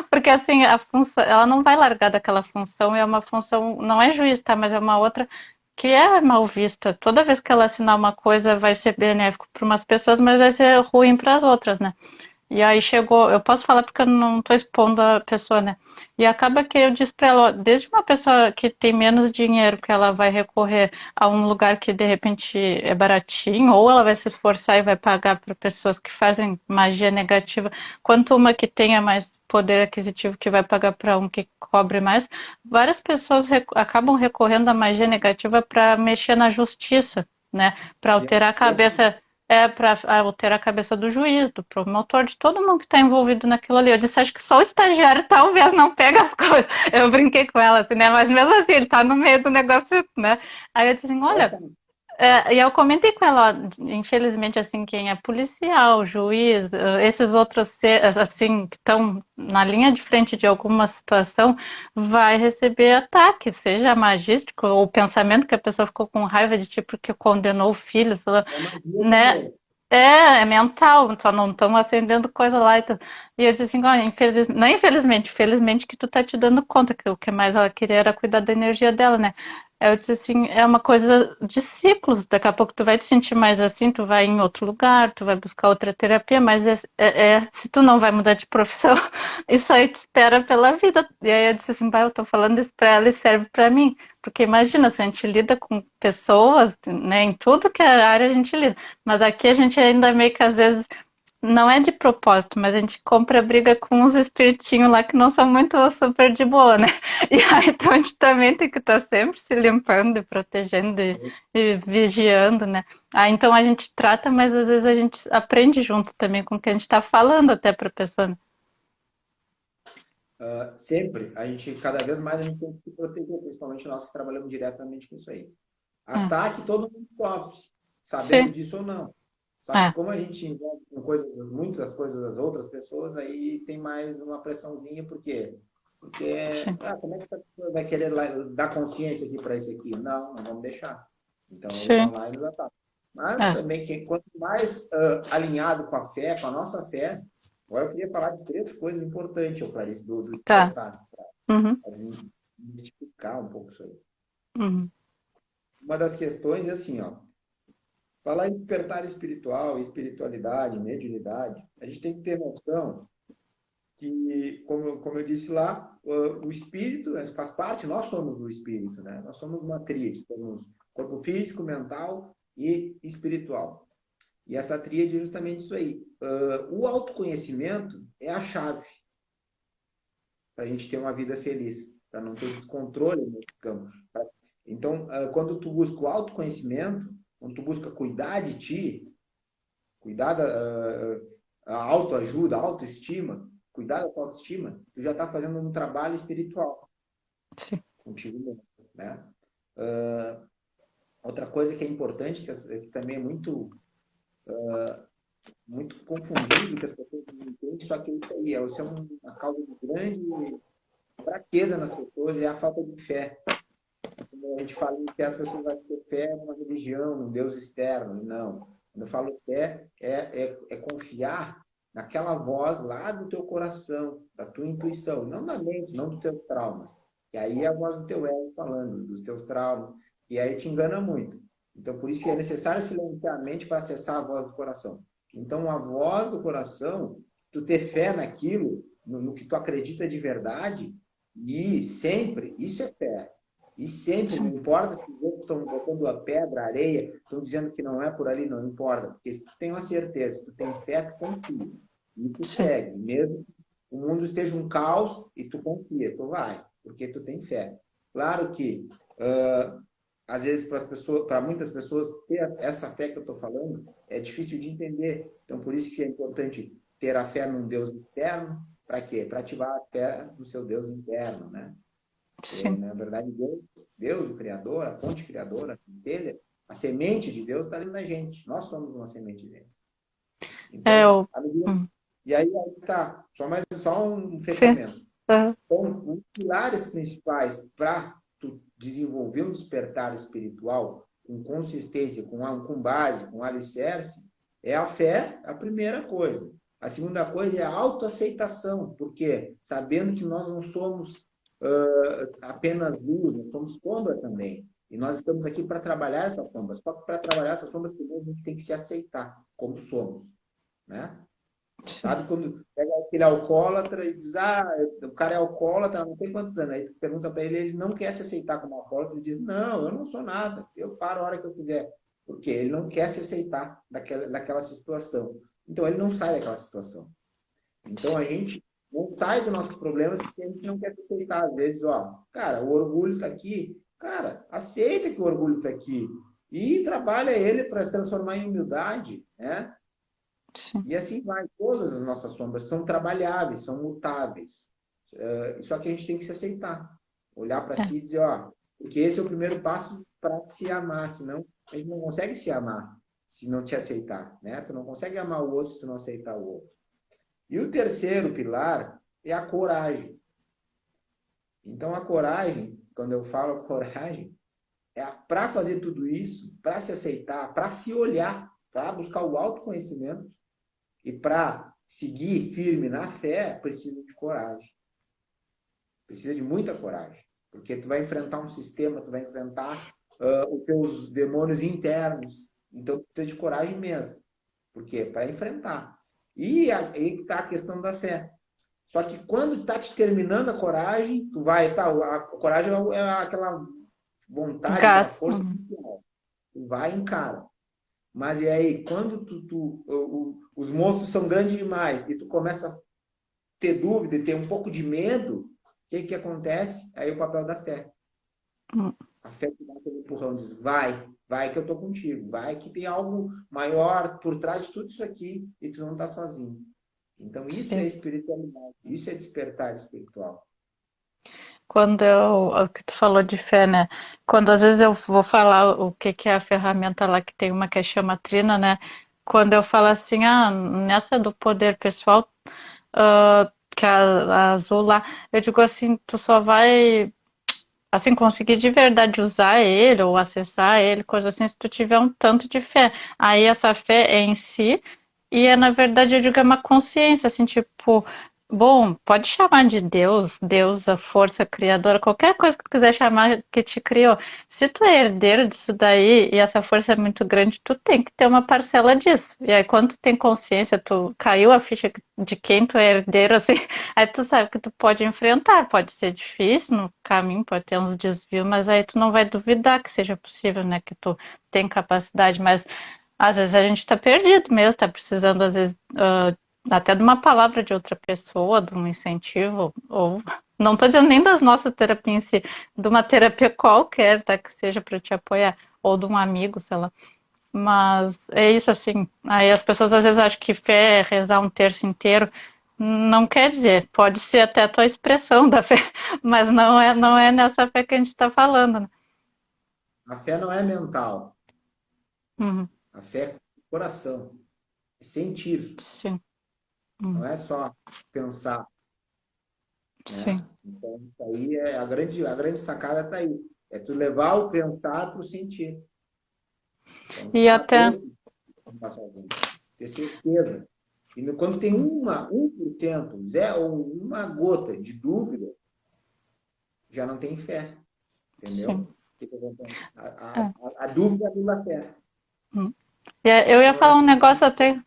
Porque assim, a função, ela não vai largar daquela função, e é uma função, não é juiz, tá? Mas é uma outra que é mal vista. Toda vez que ela assinar uma coisa vai ser benéfico para umas pessoas, mas vai ser ruim para as outras, né? E aí chegou, eu posso falar porque eu não estou expondo a pessoa, né? E acaba que eu disse para ela, ó, desde uma pessoa que tem menos dinheiro, que ela vai recorrer a um lugar que de repente é baratinho, ou ela vai se esforçar e vai pagar para pessoas que fazem magia negativa, quanto uma que tenha mais poder aquisitivo que vai pagar para um que cobre mais, várias pessoas acabam recorrendo à magia negativa para mexer na justiça, né? Para E alterar a cabeça para alterar a cabeça do juiz, do promotor, de todo mundo que está envolvido naquilo ali. Eu disse, acho que só o estagiário talvez não pega as coisas. Eu brinquei com ela, assim, né? Mas mesmo assim, ele tá no meio do negócio, né? Aí eu disse assim, olha, e eu comentei com ela, ó, infelizmente, assim, quem é policial, juiz, esses outros assim, que estão na linha de frente de alguma situação, vai receber ataque, seja magístico ou o pensamento que a pessoa ficou com raiva de ti porque condenou o filho, sei lá, é magia né? também. É mental, só não estão acendendo coisa lá. E eu disse assim, olha, não infelizmente, felizmente que tu tá te dando conta que o que mais ela queria era cuidar da energia dela, né? Eu disse assim, é uma coisa de ciclos. Daqui a pouco tu vai te sentir mais assim, tu vai em outro lugar, tu vai buscar outra terapia, mas se tu não vai mudar de profissão, isso aí te espera pela vida. E aí eu disse assim, eu tô falando isso pra ela e serve pra mim. Porque imagina, se a gente lida com pessoas, né, em tudo que é área a gente lida. Mas aqui a gente ainda meio que às vezes não é de propósito, mas a gente compra briga com uns espiritinhos lá que não são muito super de boa, né? E aí então a gente também tem que estar sempre se limpando e protegendo e vigiando, né? Aí então a gente trata, mas às vezes a gente aprende junto também com o que a gente está falando até para a pessoa. Né? Sempre, cada vez mais a gente tem que se proteger, principalmente nós que trabalhamos diretamente com isso aí. É, Ataque todo mundo sofre, sabendo sim, disso ou não. Só que é, como a gente envolve com coisas, muitas coisas das outras pessoas, aí tem mais uma pressãozinha, por quê? Porque, sim, como é que essa pessoa vai querer dar consciência aqui para isso aqui? Não, não vamos deixar. Então eles vão sim, lá e nos atacam. Mas é, também, quanto mais alinhado com a fé, com a nossa fé, Agora eu queria falar de três coisas importantes, ô Clarice, do Tá. despertar, Uhum, para desmistificar um pouco isso aí. uhum. Uma das questões é assim, ó, falar em despertar espiritual, espiritualidade, mediunidade, a gente tem que ter noção que, como eu disse lá, o espírito faz parte, nós somos o espírito, né? Nós somos uma tríade, somos corpo físico, mental e espiritual. E essa tríade é justamente isso aí. O autoconhecimento é a chave para a gente ter uma vida feliz, para não ter descontrole nesse campo. Então, quando tu busca o autoconhecimento, quando tu busca cuidar de ti, cuidar a autoajuda, a autoestima, cuidar da tua autoestima, tu já está fazendo um trabalho espiritual Sim. contigo mesmo, né? Outra coisa que é importante, que também é muito confundido, que as pessoas não entendem, só que isso aí, isso é uma causa de grande fraqueza nas pessoas, é a falta de fé. Quando a gente fala em fé, as pessoas vão ter fé numa religião, num Deus externo. Não. Quando eu falo fé, é confiar naquela voz lá do teu coração, da tua intuição, não da mente, não dos teus traumas. Que aí é a voz do teu ego falando, dos teus traumas, e aí te engana muito. Então, por isso que é necessário silenciar a mente para acessar a voz do coração. Então, a voz do coração, tu ter fé naquilo, no que tu acredita de verdade, e sempre, isso é fé. E sempre, não Sim. importa se os outros estão botando a pedra, a areia, estão dizendo que não é por ali, não importa. Porque se tu tem uma certeza, se tu tem fé, tu confia. E tu Sim. segue. Mesmo que o mundo esteja um caos e tu confia, tu vai, porque tu tem fé. Claro que, às vezes, para muitas pessoas, ter essa fé que eu estou falando é difícil de entender. Então, por isso que é importante ter a fé num Deus externo. Para quê? Para ativar a fé no seu Deus interno, né? Sim. Na verdade, Deus, o Criador, a fonte criadora dele, a semente de Deus está dentro da gente. Nós somos uma semente dele. É, Então, eu. medida... Uhum. E aí tá, só um Sim. fechamento. Uhum. Então, os pilares principais para tu desenvolver um despertar espiritual com consistência, com base, com alicerce, é a fé, a primeira coisa. A segunda coisa é a autoaceitação, porque sabendo que nós não somos apenas luz, nós somos sombra também. E nós estamos aqui para trabalhar essa sombra. Só que para trabalhar essa sombra, primeiro a gente tem que se aceitar como somos, né? Sim. Sabe quando pega aquele alcoólatra e diz, o cara é alcoólatra, não tem quantos anos. Aí tu pergunta para ele, ele não quer se aceitar como alcoólatra, ele diz, não, eu não sou nada, eu paro a hora que eu quiser. Por quê? Ele não quer se aceitar daquela situação. Então ele não sai daquela situação. Então a gente não sai dos nossos problemas porque a gente não quer se aceitar. Às vezes, ó, cara, o orgulho está aqui. Cara, aceita que o orgulho está aqui. E trabalha ele para se transformar em humildade, né? Sim. E assim vai. Todas as nossas sombras são trabalháveis, são mutáveis. Só que a gente tem que se aceitar. Olhar para É. si e dizer, ó, porque esse é o primeiro passo para se amar, senão a gente não consegue se amar se não te aceitar, né? Tu não consegue amar o outro se tu não aceitar o outro. E o terceiro pilar é a coragem. Então, a coragem, quando eu falo coragem, é para fazer tudo isso, para se aceitar, para se olhar, para buscar o autoconhecimento e para seguir firme na fé, precisa de coragem. Precisa de muita coragem. Porque tu vai enfrentar um sistema, tu vai enfrentar os teus demônios internos. Então, precisa de coragem mesmo. Por quê? Para enfrentar. E aí está a questão da fé. Só que quando está te terminando a coragem, tu vai, tá, a coragem é aquela vontade, aquela Gás. força Uhum. inicial. Tu vai e encara. Mas e aí, quando os monstros são grandes demais e tu começa a ter dúvida e ter um pouco de medo, o que que acontece? Aí o papel da fé. Uhum. A fé que dá aquele empurrão, diz, vai que eu tô contigo, vai que tem algo maior por trás de tudo isso aqui e tu não tá sozinho. Então, isso é Sim. espiritualidade, isso é despertar espiritual. Quando eu, o que tu falou de fé, né? Quando às vezes eu vou falar o que que é a ferramenta lá, que tem uma que chama Trina, né? Quando eu falo assim, nessa do poder pessoal, que a azul lá, eu digo assim, tu só vai, assim, conseguir de verdade usar ele ou acessar ele, coisa assim, se tu tiver um tanto de fé. Aí essa fé é em si E é, na verdade, eu digo, é uma consciência, assim, tipo, bom, pode chamar de Deus, Deus, a força criadora, qualquer coisa que tu quiser chamar que te criou. Se tu é herdeiro disso daí e essa força é muito grande, tu tem que ter uma parcela disso. E aí, quando tu tem consciência, tu caiu a ficha de quem tu é herdeiro, assim, aí tu sabe que tu pode enfrentar. Pode ser difícil no caminho, pode ter uns desvios, mas aí tu não vai duvidar que seja possível, né? Que tu tem capacidade, mas às vezes a gente está perdido mesmo, está precisando, às vezes, até de uma palavra de outra pessoa, de um incentivo, ou não estou dizendo nem das nossas terapias em si, de uma terapia qualquer, tá? Que seja para te apoiar, ou de um amigo, sei lá. Mas é isso assim. Aí as pessoas às vezes acham que fé é rezar um terço inteiro. Não quer dizer, pode ser até a tua expressão da fé, mas não é nessa fé que a gente está falando, né? A fé não é mental, Uhum, a fé é coração, é sentir, sim, não uhum, é só pensar, sim. né? Então, isso aí é a grande sacada está aí. É tu levar o pensar para o sentir. Então, tu E até, saber que não está sozinho. Ter certeza. E quando tem 1%, ou uma gota de dúvida, já não tem fé, sim. entendeu? O que que acontece? É. A dúvida anula a fé. Eu ia Então, é falar um negócio até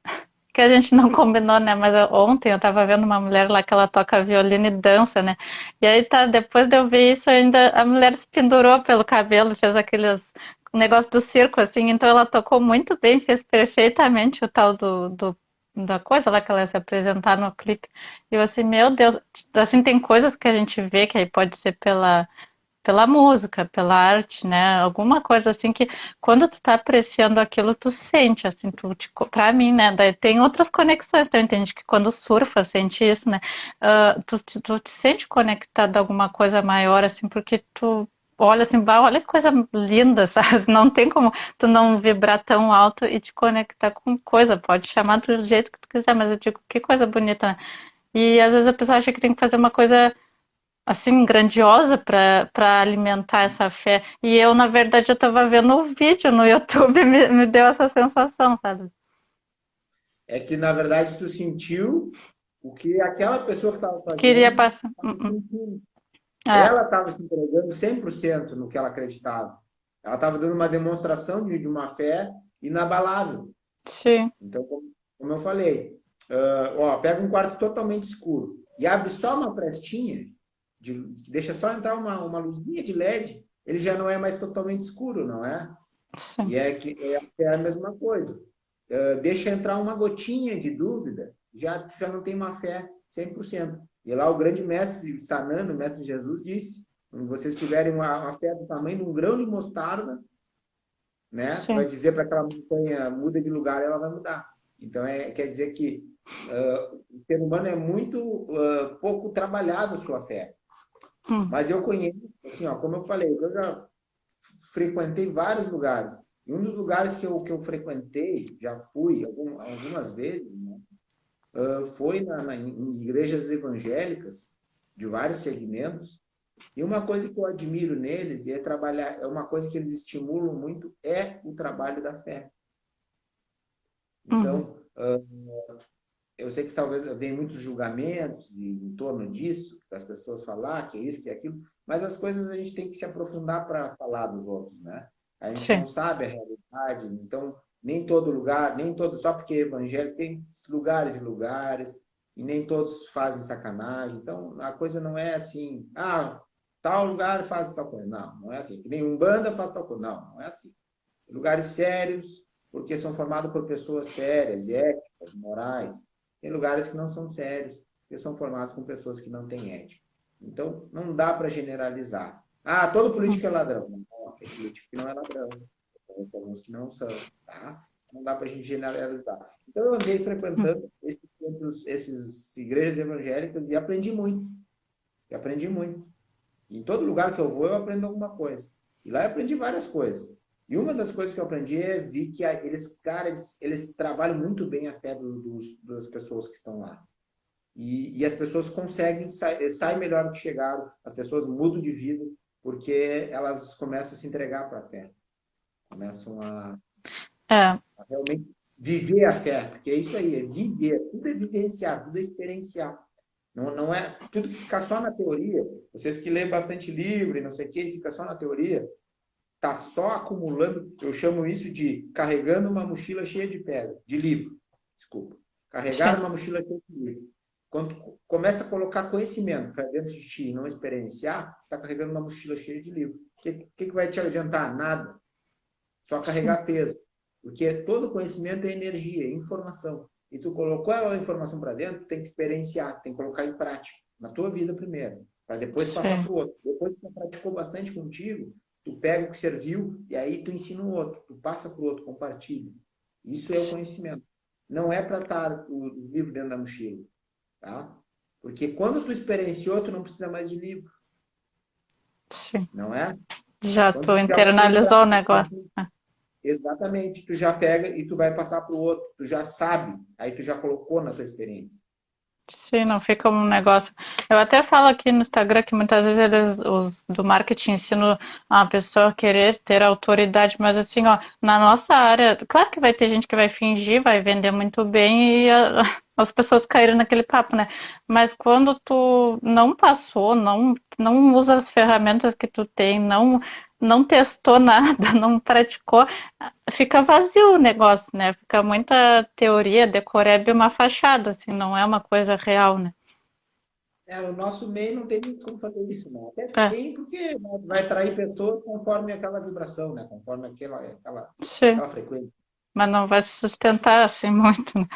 que a gente não combinou, né? Mas ontem eu tava vendo uma mulher lá que ela toca violino e dança, né? E aí tá, depois de eu ver isso, ainda a mulher se pendurou pelo cabelo, fez aqueles negócio do circo, assim, então ela tocou muito bem, fez perfeitamente o tal da coisa lá que ela ia se apresentar no clipe. E eu assim, meu Deus, assim, tem coisas que a gente vê que aí pode ser pela música, pela arte, né? Alguma coisa assim que quando tu tá apreciando aquilo, tu sente, assim, pra mim, né? Daí tem outras conexões, tu entende que quando surfa, sente isso, né? Tu te sente conectado a alguma coisa maior, assim, porque tu olha assim, bah, olha que coisa linda, sabe? Não tem como tu não vibrar tão alto e te conectar com coisa, pode chamar do jeito que tu quiser, mas eu digo, que coisa bonita, né? E às vezes a pessoa acha que tem que fazer uma coisa assim grandiosa para alimentar essa fé. E eu, na verdade, eu estava vendo o vídeo no YouTube e me deu essa sensação, sabe? É que, na verdade, tu sentiu o que aquela pessoa que estava Queria fazendo passar. estava sentindo. É, Ela estava se entregando 100% no que ela acreditava. Ela estava dando uma demonstração de uma fé inabalável. sim, Então, como eu falei, ó, pega um quarto totalmente escuro e abre só uma frestinha, deixa só entrar uma luzinha de LED, ele já não é mais totalmente escuro, não é? sim. E é a mesma coisa. Deixa entrar uma gotinha de dúvida, já não tem uma fé 100%. E lá o grande mestre Sanando, o mestre Jesus, disse: quando vocês tiverem uma fé do tamanho de um grão de mostarda, né? Tu vai Sim. dizer para aquela montanha muda de lugar, ela vai mudar. Então quer dizer que o ser humano é muito pouco trabalhado a sua fé. Hum, Mas eu conheço, assim, ó, como eu falei, eu já frequentei vários lugares. E um dos lugares que eu frequentei, já fui algumas vezes, né, foi em igrejas evangélicas de vários segmentos. E uma coisa que eu admiro neles e é trabalhar, é uma coisa que eles estimulam muito, é o trabalho da fé. uhum, Então, eu sei que talvez venha muitos julgamentos em torno disso, das pessoas falar que é isso, que é aquilo, mas as coisas a gente tem que se aprofundar para falar dos outros, né? A gente não sim. sabe a realidade, então nem todo lugar, nem todo, só porque é evangélico tem lugares e lugares, e nem todos fazem sacanagem. Então a coisa não é assim, tal lugar faz tal coisa. Não, não é assim. Que nem Umbanda faz tal coisa. Não, não é assim. Lugares sérios, porque são formados por pessoas sérias e éticas, morais. Tem lugares que não são sérios, porque são formados com pessoas que não têm ética. Então, não dá para generalizar. Todo político é ladrão. Não, tem político que não é ladrão. Tem alguns que não são. Tá? Não dá para a gente generalizar. Então, eu andei frequentando esses centros, essas igrejas evangélicas e aprendi muito. E aprendi muito. Em todo lugar que eu vou, eu aprendo alguma coisa. E lá eu aprendi várias coisas. E uma das coisas que eu aprendi é vi que cara, eles trabalham muito bem a fé das pessoas que estão lá. E as pessoas conseguem sair melhor do que chegaram. As pessoas mudam de vida porque elas começam a se entregar para a fé. Começam É, a realmente. viver a fé, porque é isso aí, é viver, tudo é vivenciar, tudo é experienciar. Não é tudo que fica só na teoria. Vocês que lêem bastante livro e não sei o que, fica só na teoria, tá só acumulando. Eu chamo isso de carregando uma mochila cheia de pedra, de livro. Desculpa. Carregar Sim, uma mochila cheia de livro. Quando tu começa a colocar conhecimento para dentro de ti e não experienciar, está carregando uma mochila cheia de livro. O que vai te adiantar? Nada. Só sim, carregar peso. Porque todo conhecimento é energia, é informação. E tu colocou a informação para dentro, tu tem que experienciar, tem que colocar em prática, na tua vida primeiro, para depois passar sim, para o outro. Depois que tu praticou bastante contigo, tu pega o que serviu e aí tu ensina o outro, tu passa para o outro, compartilha. Isso é o conhecimento. Não é para estar o livro dentro da mochila, tá? Porque quando tu experienciou, tu não precisa mais de livro, sim. não é? Já tu Quando tu já botou em internalizou o prática, negócio. exatamente. Tu já pega e tu vai passar para o outro. Tu já sabe. Aí tu já colocou na tua experiência. Sim, não fica um negócio. Eu até falo aqui no Instagram que muitas vezes eles, os do marketing ensinam a pessoa a querer ter autoridade, mas assim, ó, na nossa área, claro que vai ter gente que vai fingir, vai vender muito bem e as pessoas caíram naquele papo, né? Mas quando tu não passou, não usa as ferramentas que tu tem, não testou nada, não praticou, fica vazio o negócio, né? Fica muita teoria, decoreba e uma fachada, assim, não é uma coisa real, né? No nosso meio não tem muito como fazer isso, não. Até É, tem, porque vai atrair pessoas conforme aquela vibração, né? Conforme sim, aquela frequência. mas não vai se sustentar assim muito, né?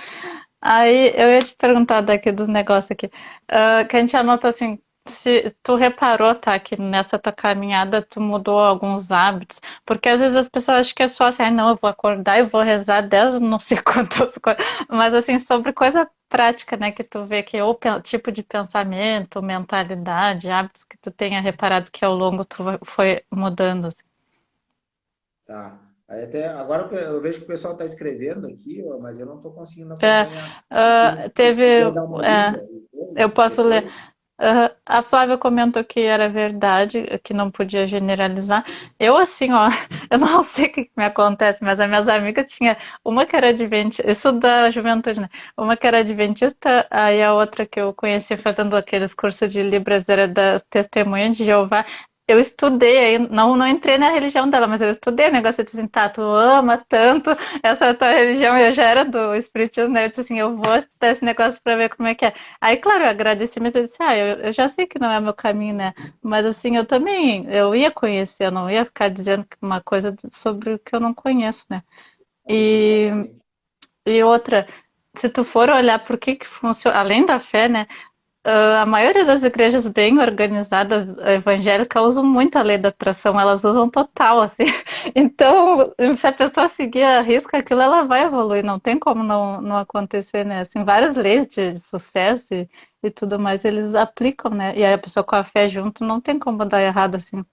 Aí eu ia te perguntar daqui dos negócios aqui, que a gente anota assim, se tu reparou, tá, que nessa tua caminhada tu mudou alguns hábitos, porque às vezes as pessoas acham que é só assim, ai não, eu vou acordar e vou rezar 10, não sei quantas coisas, mas assim, sobre coisa prática, né, que tu vê que ou tipo de pensamento, mentalidade, hábitos que tu tenha reparado que ao longo tu foi mudando, assim. Tá. Aí até agora eu vejo que o pessoal está escrevendo aqui, ó, mas eu não estou conseguindo É, acompanhar. Se teve, quiser dar uma lida é, eu posso ler. depois. A Flávia comentou que era verdade, que não podia generalizar. Eu, assim, ó, eu não sei o que me acontece, mas as minhas amigas tinha uma que era adventista, isso da juventude, né? Uma que era adventista, aí a outra que eu conheci fazendo aqueles cursos de Libras era das Testemunhas de Jeová. Eu estudei, aí não entrei na religião dela, mas eu estudei o negócio de assim, tá, tu ama tanto essa tua religião, eu já era do Espiritismo, né? Eu disse assim, eu vou estudar esse negócio pra ver como é que é. Aí, claro, eu agradeci, mas eu disse, eu já sei que não é meu caminho, né? Mas assim, eu também, eu ia conhecer, eu não ia ficar dizendo uma coisa sobre o que eu não conheço, né? E, Exatamente. e outra, se tu for olhar por que funciona, além da fé, né? A maioria das igrejas bem organizadas evangélicas usam muito a lei da atração, elas usam total, assim. Então, se a pessoa seguir a risca aquilo, ela vai evoluir, não tem como não acontecer, né? Assim, várias leis de sucesso e tudo mais, eles aplicam, né? E aí a pessoa com a fé junto não tem como dar errado, assim.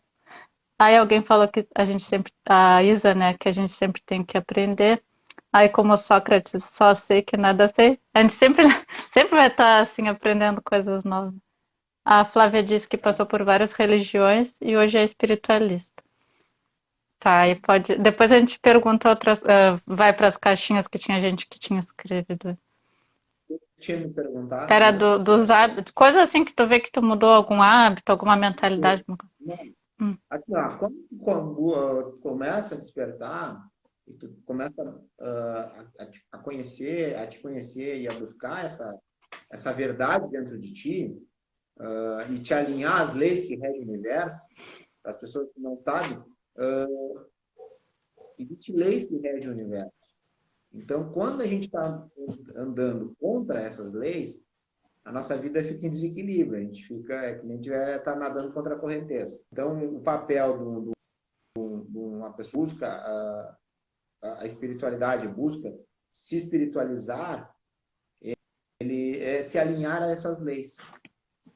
Aí alguém falou que a gente sempre, a Isa, né, que a gente sempre tem que aprender. Aí, como Sócrates, só sei que nada sei, a gente sempre, sempre vai estar, assim, aprendendo coisas novas. A Flávia disse que passou por várias religiões e hoje é espiritualista. Tá, e pode. Depois a gente pergunta outras. Vai para as caixinhas que tinha gente que tinha escrevido. Tinha me perguntado Era mesmo. dos hábitos. Coisa assim que tu vê que tu mudou algum hábito, alguma mentalidade. Não, Hum, assim, ó, quando tu começa a despertar e tu começa a conhecer, a te conhecer e a buscar essa verdade dentro de ti, e te alinhar às leis que regem o universo, para as pessoas que não sabem, existem leis que regem o universo. Então, quando a gente está andando contra essas leis, a nossa vida fica em desequilíbrio, a gente fica, é que nem tiver tá nadando contra a correnteza. Então, o papel de uma pessoa busca a espiritualidade, busca se espiritualizar, ele é se alinhar a essas leis,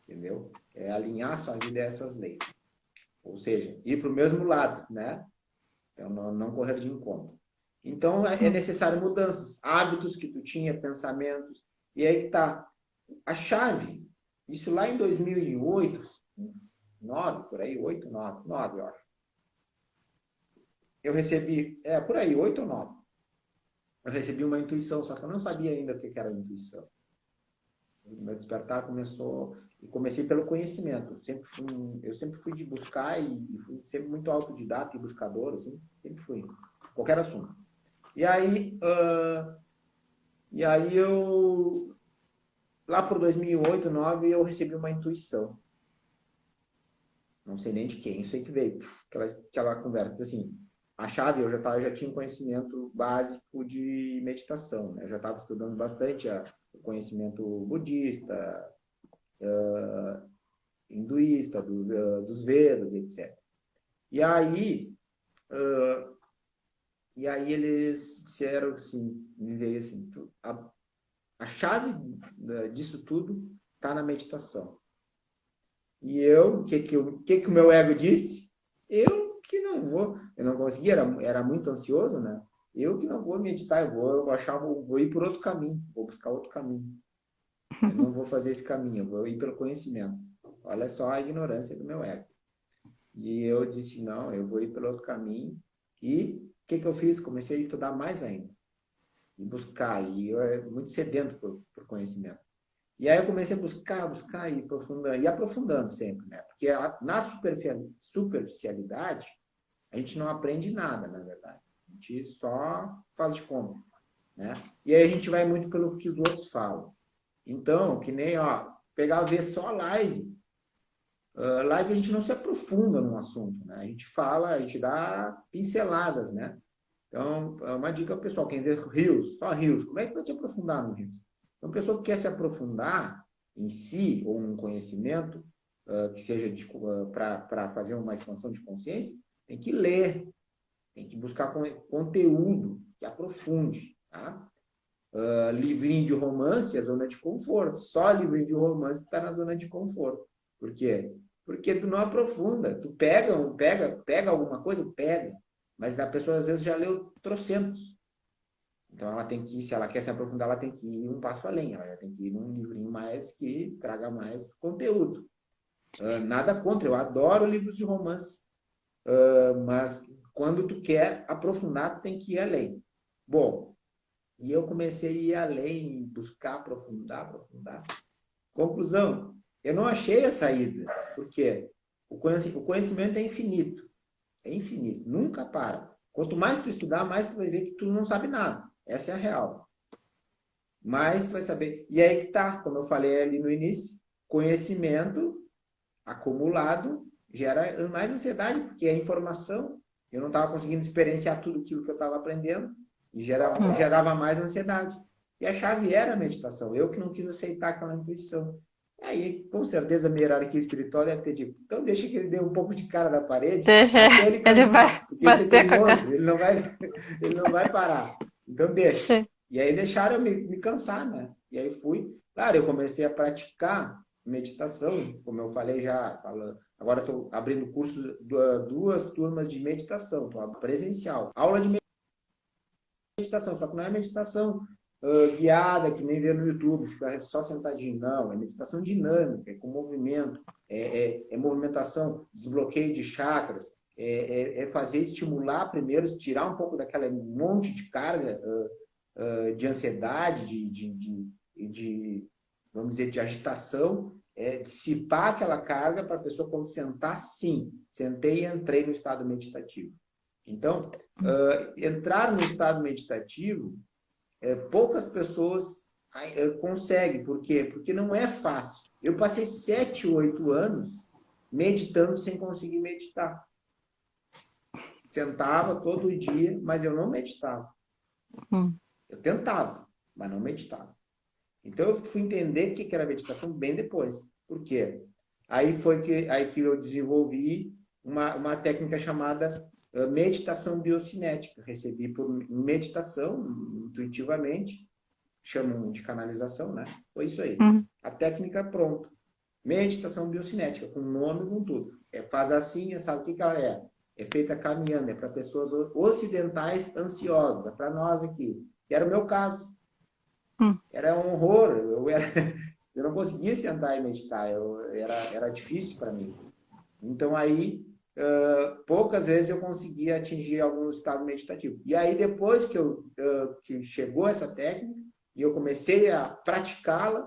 entendeu? É alinhar sua vida a essas leis. Ou seja, ir para o mesmo lado, né? Então, não correr de encontro. Então, é hum. necessário mudanças, hábitos que tu tinha, pensamentos. E aí que tá. A chave, isso lá em 2008, 9, por aí, 8, 9, eu acho. Eu recebi, por aí, 8 ou 9. eu recebi uma intuição, só que eu não sabia ainda o que era intuição. O meu despertar começou, e comecei pelo conhecimento. Eu sempre fui de buscar e fui sempre muito autodidata e buscador, assim, sempre fui, qualquer assunto. E aí, eu, lá por 2008, 2009, eu recebi uma intuição. Não sei nem de quem, isso aí que veio, aquela conversa, assim, a chave, já tinha um conhecimento básico de meditação, né? Eu já estava estudando bastante o conhecimento budista, hinduísta, dos Vedas, etc. E aí, uh, e aí eles disseram assim, me veio assim, a chave disso tudo está na meditação. E o que o meu ego disse? Eu que não vou, eu não conseguia, era muito ansioso, né? Eu que não vou meditar, vou ir por outro caminho, vou buscar outro caminho. Eu não vou fazer esse caminho, eu vou ir pelo conhecimento. Olha só a ignorância do meu ego. E eu disse, não, eu vou ir pelo outro caminho. E o que eu fiz? Comecei a estudar mais ainda. E buscar. E eu era muito sedento por conhecimento. E aí eu comecei a buscar e aprofundando sempre, né? Porque na superficialidade, a gente não aprende nada, na verdade. A gente só faz de conta, né? E aí a gente vai muito pelo que os outros falam. Então, que nem, pegar ver só live. Live a gente não se aprofunda no assunto, né? A gente fala, a gente dá pinceladas, né? Então, é uma dica pessoal, quem vê rios, só rios, como é que vai te aprofundar no rio? Então, a pessoa que quer se aprofundar em si, ou um conhecimento, que seja para fazer uma expansão de consciência, tem que ler, tem que buscar conteúdo que aprofunde, tá? Livrinho de romance é zona de conforto. Só livrinho de romance está na zona de conforto. Por quê? Porque tu não aprofunda. Tu pega alguma coisa, pega. Mas a pessoa às vezes já leu trocentos. Então ela tem que, se ela quer se aprofundar, ela tem que ir um passo além. Ela já tem que ir num livrinho mais que traga mais conteúdo. Nada contra, eu adoro livros de romance. Mas quando tu quer aprofundar, tu tem que ir além. Bom, e eu comecei a ir além, buscar aprofundar. Conclusão, eu não achei a saída. Por quê? O conhecimento é infinito. É infinito, nunca para. Quanto mais tu estudar, mais tu vai ver que tu não sabe nada. Essa é a real. Mais tu vai saber. E aí que tá, como eu falei ali no início, conhecimento acumulado gera mais ansiedade, porque é informação. Eu não estava conseguindo experienciar tudo aquilo que eu estava aprendendo e gerava mais ansiedade. E a chave era a meditação. Eu que não quis aceitar aquela intuição. Aí, com certeza, a minha hierarquia espiritual deve ter dito, então deixa que ele dê um pouco de cara na parede Deixa, até ele ele vai cansar, porque esse é bater com a teimoso, cara. ele não vai parar. Então deixa. Sim. E aí deixaram eu me cansar, né? E aí fui. Claro, eu comecei a praticar meditação, como eu falei já, agora estou abrindo curso, duas turmas de meditação, presencial. Aula de meditação, só que não é meditação guiada, que nem vê no YouTube, fica só sentadinho. Não, é meditação dinâmica, é com movimento, é movimentação, desbloqueio de chakras, é fazer estimular primeiro, tirar um pouco daquela monte de carga de ansiedade, vamos dizer, de agitação, dissipar aquela carga para a pessoa, quando sentar, sim, sentei e entrei no estado meditativo. Então, entrar no estado meditativo, poucas pessoas conseguem. Por quê? Porque não é fácil. Eu passei 7, 8 anos meditando sem conseguir meditar. Sentava todo dia, mas eu não meditava. Eu tentava, mas não meditava. Então, eu fui entender o que era meditação bem depois. Por quê? Aí que eu desenvolvi uma técnica chamada meditação biocinética. Recebi por meditação, intuitivamente, chamam de canalização, né? Foi isso aí. A técnica pronta. Meditação biocinética, com nome, com tudo. Faz assim, sabe o que ela é? É feita caminhando, é para pessoas ocidentais ansiosas, é para nós aqui. Que era o meu caso. Era um horror. Eu não conseguia sentar e meditar. Era difícil para mim. Então, aí, poucas vezes eu conseguia atingir algum estado meditativo. E aí, depois que chegou essa técnica, e eu comecei a praticá-la,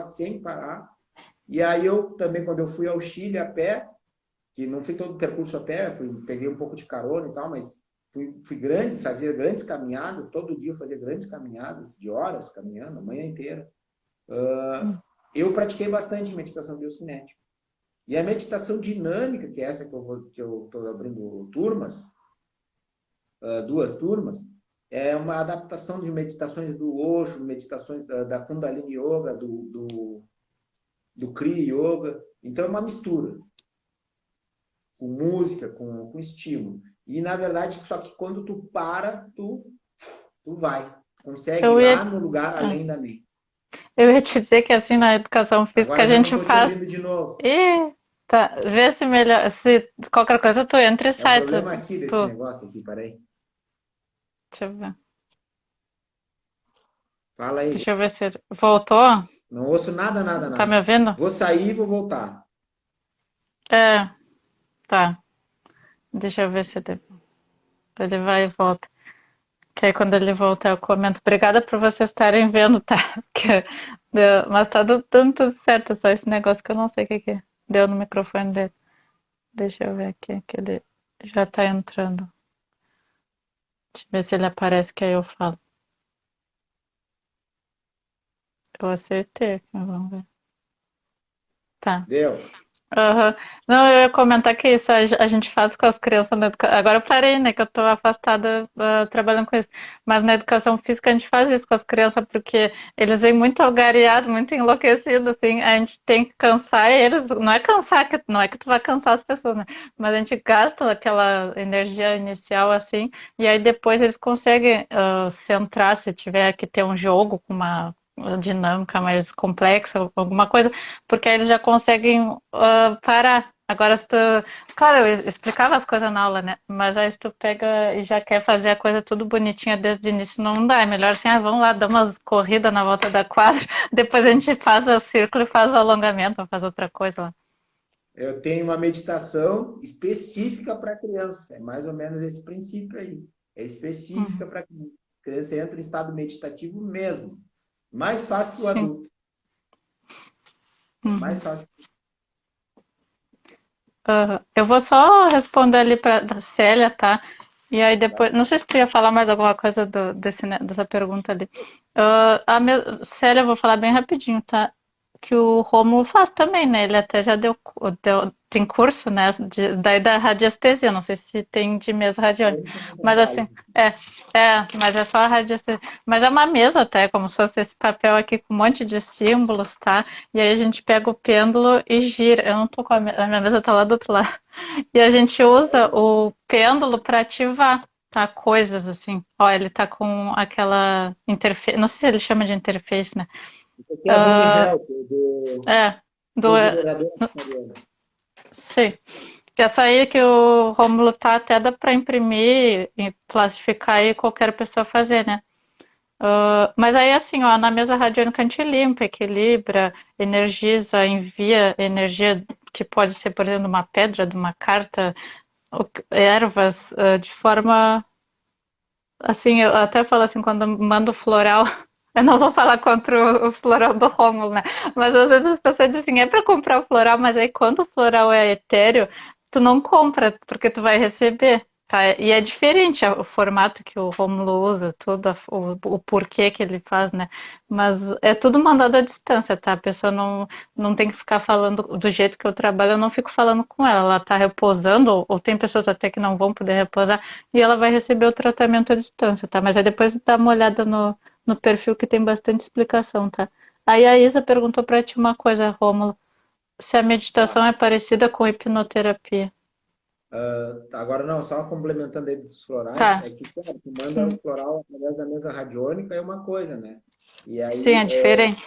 sem parar. E aí eu também, quando eu fui ao Chile a pé, que não fui todo o percurso a pé, peguei um pouco de carona e tal, mas fazia grandes caminhadas, todo dia eu fazia grandes caminhadas, de horas caminhando, a manhã inteira. Eu pratiquei bastante meditação biocinética. E a meditação dinâmica, que é essa que eu estou abrindo turmas, duas turmas, é uma adaptação de meditações do Osho, meditações da Kundalini Yoga, do Kriya Yoga. Então é uma mistura, com música, com estímulo. E na verdade, só que quando tu para, tu vai. Consegue ir Eu ia, lá no lugar além da mente. eu ia te dizer que assim na educação física a Agora já não gente estou te faz. ouvindo de novo. Ih, tá. Vê se melhor. Se qualquer coisa tu entra e É o sai. problema aqui desse Tu, negócio aqui, peraí. deixa eu ver. Fala aí. Deixa eu ver se voltou. Não ouço nada, nada, Tá me nada. ouvindo? Vou sair e vou voltar. É, tá. Deixa eu ver se ele vai e volta. Que aí quando ele voltar eu comento. Obrigada por vocês estarem vendo, tá? Mas tá dando tudo certo, só esse negócio que eu não sei o que deu no microfone dele. Deixa eu ver aqui, que ele já tá entrando. Deixa eu ver se ele aparece que aí eu falo. Eu acertei aqui, vamos ver. Tá. Deu? Aham. Não, eu ia comentar que isso a gente faz com as crianças na educação. Agora eu parei, né? Que eu tô afastada, trabalhando com isso. Mas na educação física a gente faz isso com as crianças porque eles vêm muito algareados, muito enlouquecidos, assim. A gente tem que cansar eles. Não é cansar, não é que tu vai cansar as pessoas, né? Mas a gente gasta aquela energia inicial, assim. E aí depois eles conseguem, centrar se tiver que ter um jogo com uma dinâmica mais complexa, alguma coisa porque aí eles já conseguem, parar. Agora, se tu. Claro, eu explicava as coisas na aula, né? Mas aí se tu pega e já quer fazer a coisa tudo bonitinha desde o início, não dá. É melhor assim, vamos lá, dar umas corridas na volta da quadra, depois a gente faz o círculo e faz o alongamento, ou faz outra coisa lá. Eu tenho uma meditação específica para criança. É mais ou menos esse princípio aí. É específica Uhum. para criança. A criança entra em estado meditativo mesmo. Mais fácil que o Sim. adulto. É Uhum. mais fácil. Eu vou só responder ali para a Célia, tá? E aí depois, não sei se tu ia falar mais alguma coisa dessa pergunta ali. Célia, eu vou falar bem rapidinho, tá? Que o Rômulo faz também, né? Ele até já tem curso, né? Daí da radiestesia, não sei se tem de mesa É radiônica. isso que eu Mas trabalho. assim, mas é só a radiestesia. Mas é uma mesa até, como se fosse esse papel aqui com um monte de símbolos, tá? E aí a gente pega o pêndulo e gira. Eu não tô com a minha mesa tá lá do outro lado. E a gente usa o pêndulo para ativar, tá? Coisas assim. Ó, ele tá com aquela interface, não sei se ele chama de interface, né? Isso aqui é a Bone Ah, Health, é, do, do minerador australiano. sim. Essa aí que o Rômulo tá até dá para imprimir e plastificar e qualquer pessoa fazer, né? Mas aí assim, ó, na mesa radiônica a gente limpa, equilibra, energiza, envia energia que pode ser, por exemplo, de uma pedra, de uma carta, ervas, de forma assim, eu até falo assim, quando eu mando floral, eu não vou falar contra os floral do Rômulo, né? Mas às vezes as pessoas dizem assim, é para comprar o floral, mas aí quando o floral é etéreo, tu não compra, porque tu vai receber, tá? E é diferente o formato que o Rômulo usa, tudo, o porquê que ele faz, né? Mas é tudo mandado à distância, tá? A pessoa não tem que ficar falando do jeito que eu trabalho, eu não fico falando com ela. Ela tá repousando, ou tem pessoas até que não vão poder repousar, e ela vai receber o tratamento à distância, tá? Mas aí depois dá uma olhada no perfil que tem bastante explicação, tá? Aí a Isa perguntou pra ti uma coisa, Rômulo, se a meditação Tá. é parecida com hipnoterapia. Agora não, só complementando aí dos florais, Tá. é que, claro, tu manda Hum. o floral através da mesa radiônica é uma coisa, né? E Sim, aí é diferente.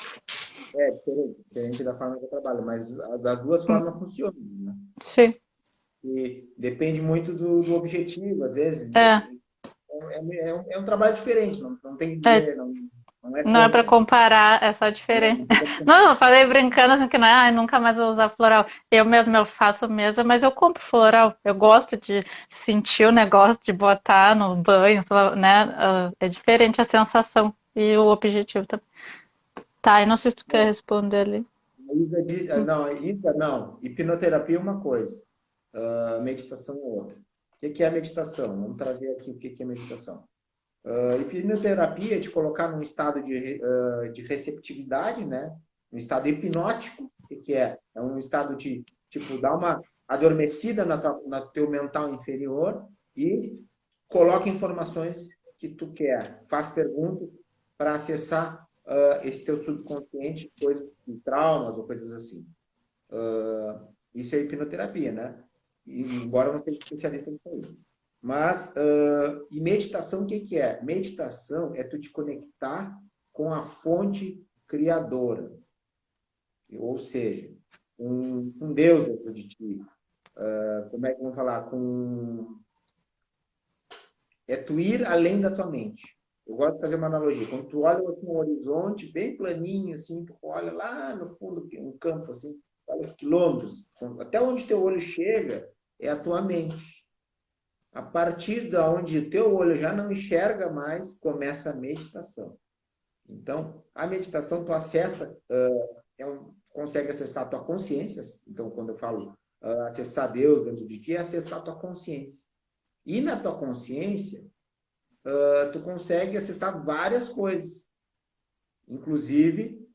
é diferente da forma que eu trabalho, mas das duas Hum. formas funcionam, né? Sim. E depende muito do objetivo, às vezes É, é um trabalho diferente, não tem que é, dizer, não não é Não é para contra. comparar, é só Não, diferente. não pode Não, eu comparar. falei brincando assim que não é, ai, nunca mais vou usar floral. Eu mesmo eu faço mesa, mas eu compro floral. Eu gosto de sentir o negócio de botar no banho, sei lá, né? É diferente a sensação e o objetivo também. Tá, e não sei se tu quer responder ali. A Isa diz, não, Isa não. Hipnoterapia é uma coisa, meditação é outra. O que é a meditação? Vamos trazer aqui o que é meditação. Hipnoterapia é te colocar num estado de receptividade, né? Um estado hipnótico. O que é? É um estado de, tipo, dar uma adormecida na teu mental inferior e coloca informações que tu quer. Faz perguntas para acessar esse teu subconsciente, coisas de traumas ou coisas assim. Isso é hipnoterapia, né? Embora eu não seja especialista nisso aí. Mas, e meditação, o que que é? Meditação é tu te conectar com a fonte criadora. Ou seja, um Deus dentro de ti. Como é que vamos falar? É tu ir além da tua mente. Eu gosto de fazer uma analogia. Quando tu olha assim, um horizonte bem planinho, assim, tu olha lá no fundo, um campo, assim, olha quilômetros. Até onde teu olho chega é a tua mente. A partir da onde teu olho já não enxerga mais, começa a meditação. Então, a meditação tu acessa, consegue acessar a tua consciência. Então, quando eu falo acessar Deus dentro de ti, é acessar a tua consciência. E na tua consciência, tu consegue acessar várias coisas, inclusive,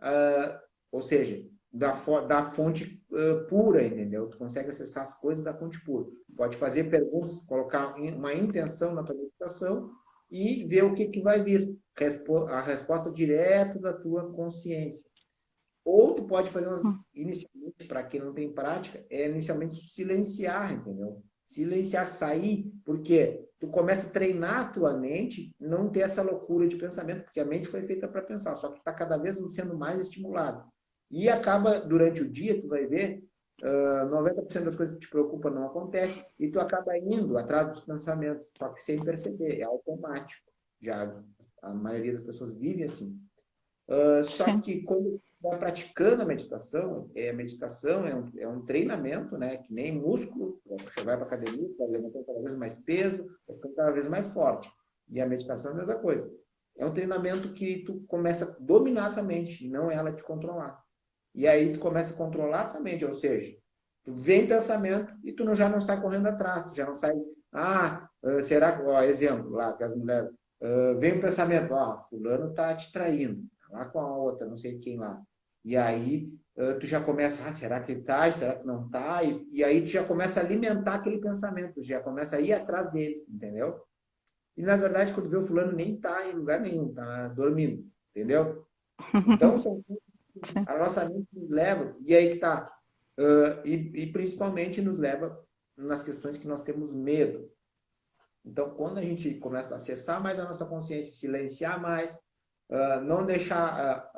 ou seja, da fonte pura, entendeu? Tu consegue acessar as coisas da fonte pura. Pode fazer perguntas, colocar uma intenção na tua meditação e ver o que, que vai vir. A resposta direto da tua consciência. Ou tu pode fazer inicialmente, para quem não tem prática, é inicialmente silenciar, entendeu? Silenciar, sair, porque tu começa a treinar a tua mente, não ter essa loucura de pensamento, porque a mente foi feita para pensar, só que está cada vez sendo mais estimulado. E acaba, durante o dia, tu vai ver, 90% das coisas que te preocupam não acontece, e tu acaba indo atrás dos pensamentos, só que sem perceber, é automático. Já a maioria das pessoas vive assim. Só Sim. que quando vai praticando a meditação é um treinamento, né? Que nem músculo, você vai para academia, vai levantando cada vez mais peso, vai ficando cada vez mais forte. E a meditação é a mesma coisa. É um treinamento que tu começa a dominar a tua mente, e não ela te controlar. E aí tu começa a controlar a tua mente, ou seja, tu vem pensamento e tu já não sai correndo atrás, tu já não sai, será que, ó, exemplo lá, que as mulheres, vem o pensamento, fulano tá te traindo lá com a outra, não sei quem lá. E aí tu já começa, será que ele tá? Será que não tá? E aí tu já começa a alimentar aquele pensamento, já começa a ir atrás dele, entendeu? E na verdade, quando vê o fulano nem tá em lugar nenhum, tá dormindo, entendeu? Então, são coisas que Sim. a nossa mente nos leva, e aí que tá, e principalmente nos leva nas questões que nós temos medo. Então, quando a gente começa a acessar mais a nossa consciência, silenciar mais, não deixar.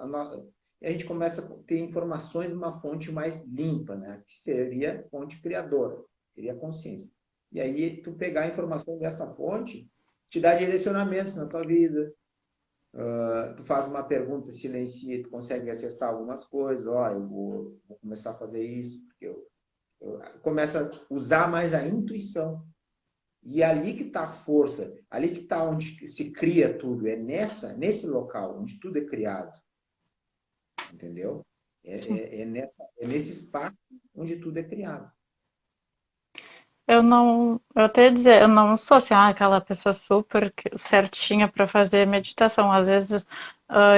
A gente começa a ter informações de uma fonte mais limpa, né? Que seria a fonte criadora, seria a consciência. E aí, tu pegar a informação dessa fonte, te dá direcionamentos na tua vida. Tu faz uma pergunta, silencia, tu consegue acessar algumas coisas. Eu vou começar a fazer isso, porque eu começo a usar mais a intuição. E ali que está a força, ali que está onde se cria tudo, é nesse local onde tudo é criado, entendeu? É nesse espaço onde tudo é criado. Eu não, eu até ia dizer, eu não sou assim, aquela pessoa super certinha para fazer meditação. Às vezes,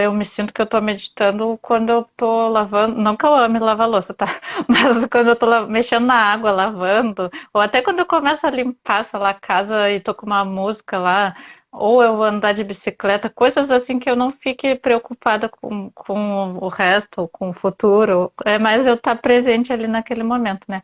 eu me sinto que eu tô meditando quando eu tô lavando, não que eu ame lavar louça, tá? Mas quando eu tô mexendo na água, lavando, ou até quando eu começo a limpar, sei lá, a casa e tô com uma música lá, ou eu vou andar de bicicleta, coisas assim que eu não fique preocupada com o resto, ou com o futuro. É mais eu estar presente ali naquele momento, né?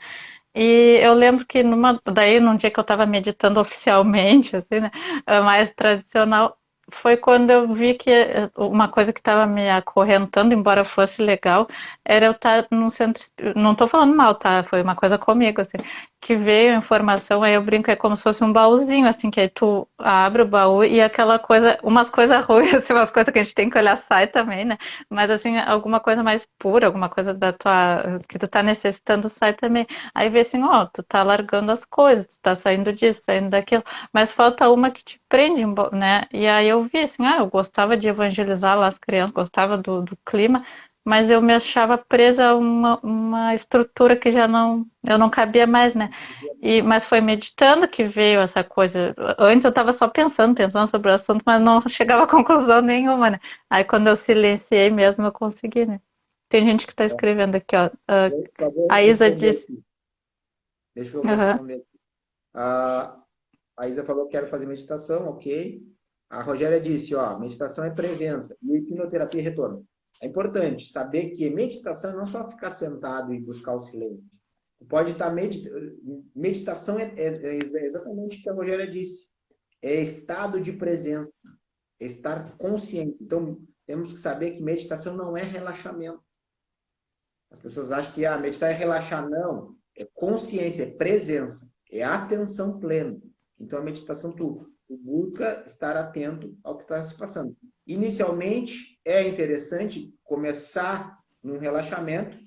E eu lembro que num dia que eu estava meditando oficialmente, assim, né, mais tradicional, foi quando eu vi que uma coisa que estava me acorrentando, embora fosse legal, era eu estar num centro, não estou falando mal, tá? Foi uma coisa comigo, assim. que veio a informação, aí eu brinco, é como se fosse um baúzinho, assim, que aí tu abre o baú e aquela coisa, umas coisas ruins, assim, umas coisas que a gente tem que olhar sai também, né? Mas assim, alguma coisa mais pura, alguma coisa da tua, que tu tá necessitando sai também. Aí vê assim, ó, tu tá largando as coisas, tu tá saindo disso, saindo daquilo, mas falta uma que te prende, né? E aí eu vi assim, eu gostava de evangelizar lá as crianças, gostava do clima, mas eu me achava presa a uma estrutura que já não, eu não cabia mais, né? Mas foi meditando que veio essa coisa. Antes eu estava só pensando sobre o assunto, mas não chegava a conclusão nenhuma, né? Aí quando eu silenciei mesmo, eu consegui, né? Tem gente que está escrevendo aqui, ó. Só vou A Isa responder disse. aqui. Deixa eu Aham. responder. A, a Isa falou que quero fazer meditação, ok. A Rogéria disse, ó, meditação é presença e hipnoterapia é retorno. É importante saber que meditação não é só ficar sentado e buscar o silêncio. Tu pode estar meditação é exatamente o que a Rogéria disse. É estado de presença, é estar consciente. Então, temos que saber que meditação não é relaxamento. As pessoas acham que meditar é relaxar. Não. É consciência, é presença, é atenção plena. Então, a meditação, tu busca estar atento ao que está se passando. Inicialmente, é interessante começar num relaxamento,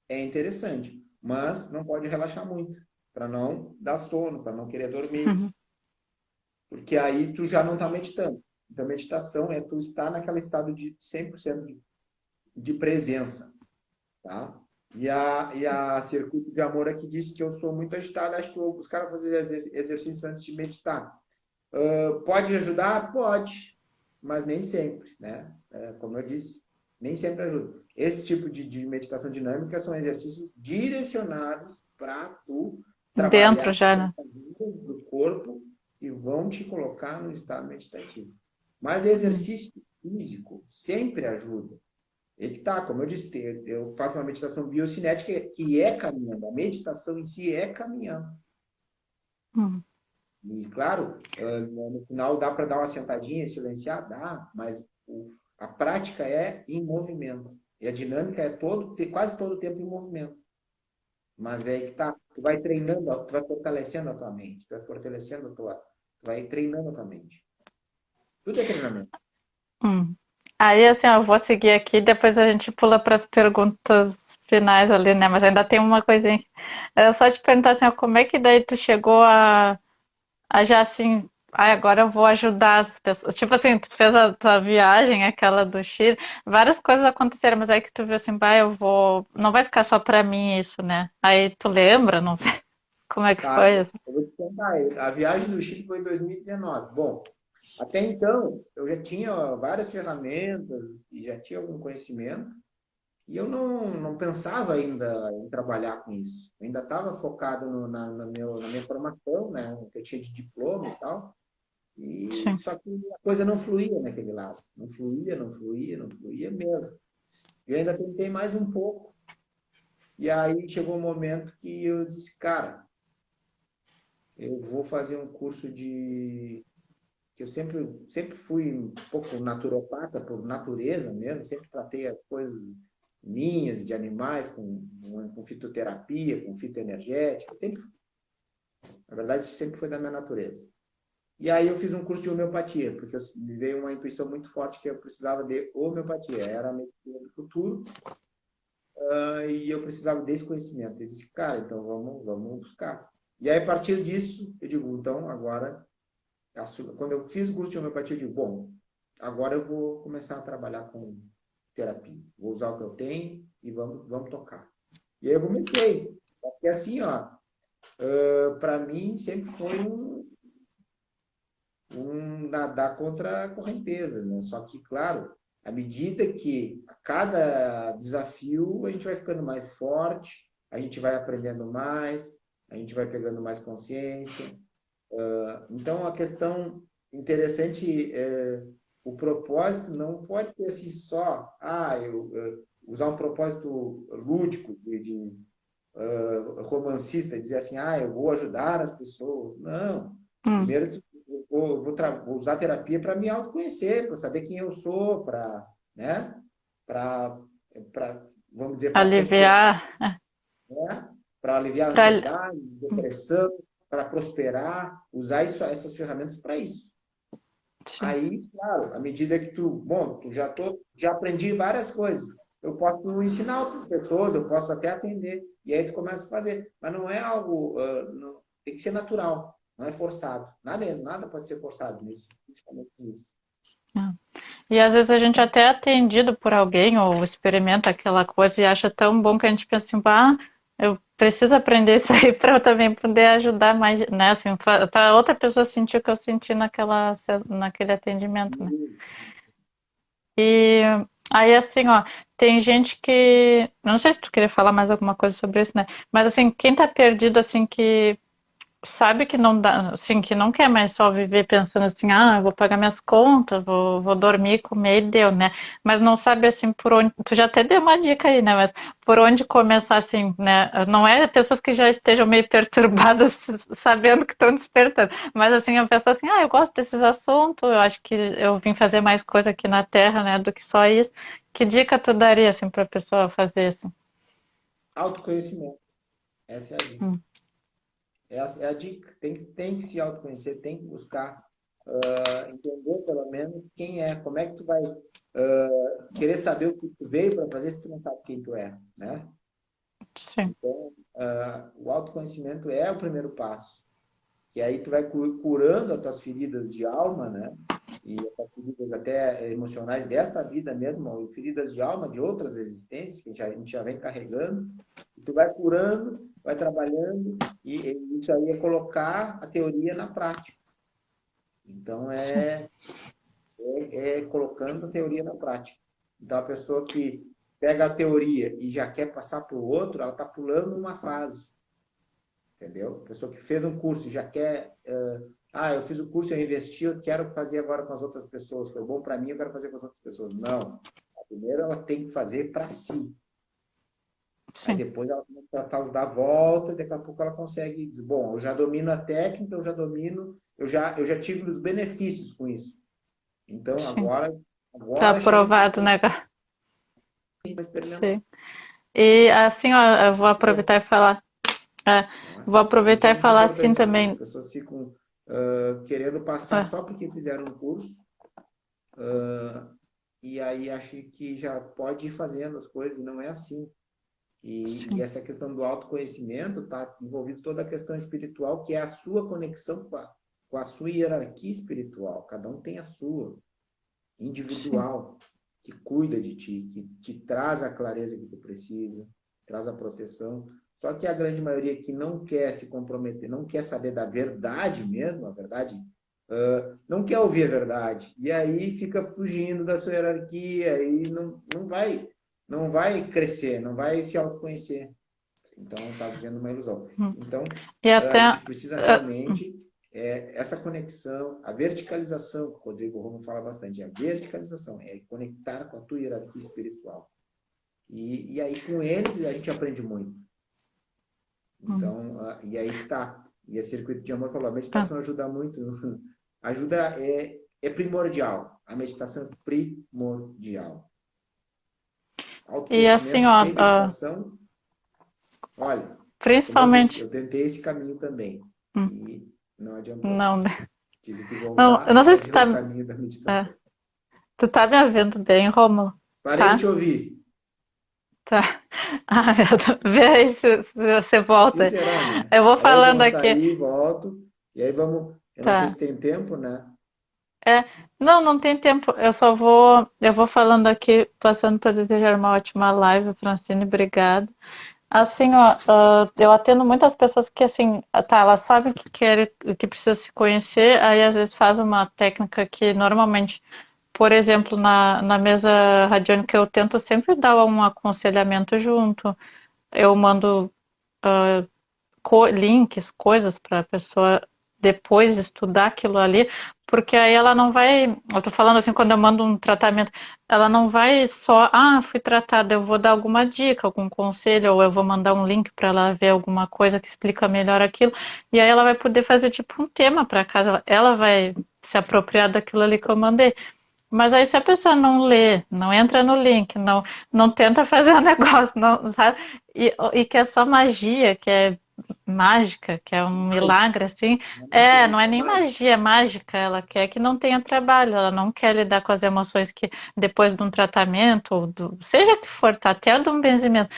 é interessante, mas não pode relaxar muito, para não dar sono, para não querer dormir, porque aí tu já não está meditando. Então, meditação é tu estar naquele estado de 100% de presença. Tá? E a Circuito de Amor aqui disse que eu sou muito agitado, acho que eu vou buscar fazer exercício antes de meditar. Pode ajudar? Pode, mas nem sempre, né? Como eu disse, nem sempre ajuda. Esse tipo de meditação dinâmica são exercícios direcionados para tu Dentro trabalhar já, as né? áreas do corpo e vão te colocar no estado meditativo. Mas Hum. exercício físico sempre ajuda. Ele tá, como eu disse, eu faço uma meditação biocinética que é caminhando. A meditação em si é caminhando. Hum. E, claro, no final dá para dar uma sentadinha e silenciar? Dá, mas a prática é em movimento. E a dinâmica é quase todo o tempo em movimento. Mas é aí que tá. Tu vai treinando, tu vai fortalecendo a tua mente. Tu vai fortalecendo tu vai treinando a tua mente. Tudo é treinamento. Hum. Aí, assim, ó, eu vou seguir aqui, depois a gente pula para as perguntas finais ali, né? Mas ainda tem uma coisinha. É só te perguntar assim, ó, como é que daí tu chegou a já assim, agora eu vou ajudar as pessoas. Tipo assim, tu fez a tua viagem, aquela do Chile, várias coisas aconteceram, mas aí que tu viu assim, bah, eu vou, não vai ficar só pra mim isso, né? Aí tu lembra, não sei como é que Tá, foi isso. eu vou te contar. A viagem do Chile foi em 2019. Bom, até então eu já tinha várias ferramentas e já tinha algum conhecimento e eu não pensava ainda em trabalhar com isso. Eu ainda estava focado na minha formação, né? Que eu tinha de diploma e tal. E Sim. só que a coisa não fluía naquele lado. Não fluía, não fluía, não fluía mesmo. Eu ainda tentei mais um pouco. E aí chegou um momento que eu disse, cara, eu vou fazer um curso que eu sempre fui um pouco naturopata por natureza mesmo, sempre tratei as coisas minhas, de animais, com fitoterapia, com fitoenergética, sempre, na verdade, isso sempre foi da minha natureza. E aí eu fiz um curso de homeopatia, porque me veio uma intuição muito forte que eu precisava de homeopatia, era a medicina do futuro, e eu precisava desse conhecimento. Eu disse, cara, então vamos buscar. E aí, a partir disso, eu digo, então, agora quando eu fiz o curso de homeopatia, eu digo, bom, agora eu vou começar a trabalhar com terapia. Vou usar o que eu tenho e vamos tocar. E aí eu comecei. Porque assim, ó, para mim sempre foi um nadar contra a correnteza, né? Só que, claro, à medida que a cada desafio a gente vai ficando mais forte, a gente vai aprendendo mais, a gente vai pegando mais consciência. Então, a questão interessante é o propósito não pode ser assim só, eu usar um propósito lúdico, romancista, dizer assim, eu vou ajudar as pessoas. Não. Hum. Primeiro, vou usar terapia para me autoconhecer, para saber quem eu sou, para, né? Para, vamos dizer, para pessoa, Aliviar. né? para aliviar a Pra... ansiedade, depressão, para prosperar, usar essas ferramentas para isso. Sim. Aí, claro, à medida que já aprendi várias coisas. Eu posso ensinar outras pessoas, eu posso até atender. E aí tu começa a fazer. Mas não é algo, tem que ser natural, não é forçado. Nada pode ser forçado nisso, principalmente nisso. E às vezes a gente até é atendido por alguém ou experimenta aquela coisa e acha tão bom que a gente pensa assim, ah, eu preciso aprender isso aí para eu também poder ajudar mais, né? Assim, para outra pessoa sentir o que eu senti naquele atendimento, né? E aí, assim, ó, tem gente que. Não sei se tu queria falar mais alguma coisa sobre isso, né? Mas assim, quem tá perdido, assim, que sabe que não dá, assim, que não quer mais só viver pensando assim, ah, eu vou pagar minhas contas, vou dormir, comer e deu, né? Mas não sabe assim por onde, tu já até deu uma dica aí, né? Mas por onde começar assim, né? Não é pessoas que já estejam meio perturbadas sabendo que estão despertando, mas assim, a pessoa assim, ah, eu gosto desses assuntos, eu acho que eu vim fazer mais coisa aqui na Terra, né, do que só isso. Que dica tu daria assim para a pessoa fazer assim? Autoconhecimento, essa é a dica. Hum, Essa é a dica. Tem que se autoconhecer, tem que buscar entender pelo menos quem é, como é que tu vai querer saber o que tu veio para fazer se tu não sabe quem tu é, né? sim, Então, o autoconhecimento é o primeiro passo. E aí tu vai curando as tuas feridas de alma, né? E as feridas até emocionais desta vida mesmo, ou feridas de alma de outras existências que a gente já vem carregando. E tu vai curando, vai trabalhando, e isso aí é colocar a teoria na prática. Então, sim, é colocando a teoria na prática. Então, a pessoa que pega a teoria e já quer passar para o outro, ela está pulando uma fase, entendeu? A pessoa que fez um curso e já quer, eu fiz o curso, eu investi, eu quero fazer agora com as outras pessoas, foi bom para mim, eu quero fazer com as outras pessoas. Não. Primeiro ela tem que fazer para si. Aí sim, depois ela começa a tratar da volta, e daqui a pouco ela consegue dizer, bom, eu já domino a técnica, eu já domino, eu já tive os benefícios com isso. Então sim. Tá agora chega um aprovado, pouquinho né? para experimentar. Sim. E assim, ó, eu vou Bom, aproveitar e falar. É, né? vou Isso aproveitar é e muito falar assim importante também. As também. pessoas ficam querendo passar É, só porque fizeram um curso, e aí acham que já pode ir fazendo as coisas, e não é assim. E sim, essa questão do autoconhecimento está envolvido toda a questão espiritual, que é a sua conexão com a sua hierarquia espiritual. Cada um tem a sua, sim, individual, que cuida de ti, que te traz a clareza que tu precisa, traz a proteção. Só que a grande maioria que não quer se comprometer, não quer saber da verdade mesmo, a verdade, não quer ouvir a verdade. E aí fica fugindo da sua hierarquia e não vai crescer, não vai se autoconhecer. Então, está vivendo uma ilusão. hum. Então, E a até, gente precisa realmente essa conexão, a verticalização, que o Rodrigo Romo fala bastante, a verticalização, é conectar com a tua hierarquia espiritual. E aí, com eles, a gente aprende muito. hum, Então, e aí que tá. E esse circuito de amor, falou, a ah. meditação ajuda muito. Ajuda, é primordial. A meditação é primordial. E assim, Autoconhecimento ó, sem meditação, olha, como eu disse, principalmente, eu tentei esse caminho também hum, e não adiantou. não, né? Tive que Não, eu voltar a não sei se tu fazer tá, o caminho da é, meditação. tu tá me ouvindo bem, Rômulo? Parei de te Tá? ouvir. Tá. Ah, meu Deus. Vê aí se você Acho que volta. será, né? Eu vou Aí eu falando vou aqui. sair, volto, e aí vamos. Eu não sei Tá. se tem tempo, né? É, não, não tem tempo. Eu vou falando aqui, passando para desejar uma ótima live, Francine, obrigada. Assim, ó, eu atendo muitas pessoas que, assim, tá, elas sabem que querem, que precisa se conhecer, aí às vezes faz uma técnica que normalmente, por exemplo, na mesa radiônica eu tento sempre dar um aconselhamento junto. Eu mando links, coisas para a pessoa depois estudar aquilo ali, porque aí ela não vai. Eu tô falando assim, quando eu mando um tratamento, ela não vai só, fui tratada, eu vou dar alguma dica, algum conselho, ou eu vou mandar um link para ela ver alguma coisa que explica melhor aquilo, e aí ela vai poder fazer tipo um tema para casa, ela vai se apropriar daquilo ali que eu mandei. Mas aí se a pessoa não lê, não entra no link, não tenta fazer o negócio, não, sabe? E que é só magia, que é mágica, que é um milagre, assim. Não é nem Mas, magia, é mágica. Ela quer que não tenha trabalho, ela não quer lidar com as emoções que depois de um tratamento, ou seja que for, tá, até de um benzimento.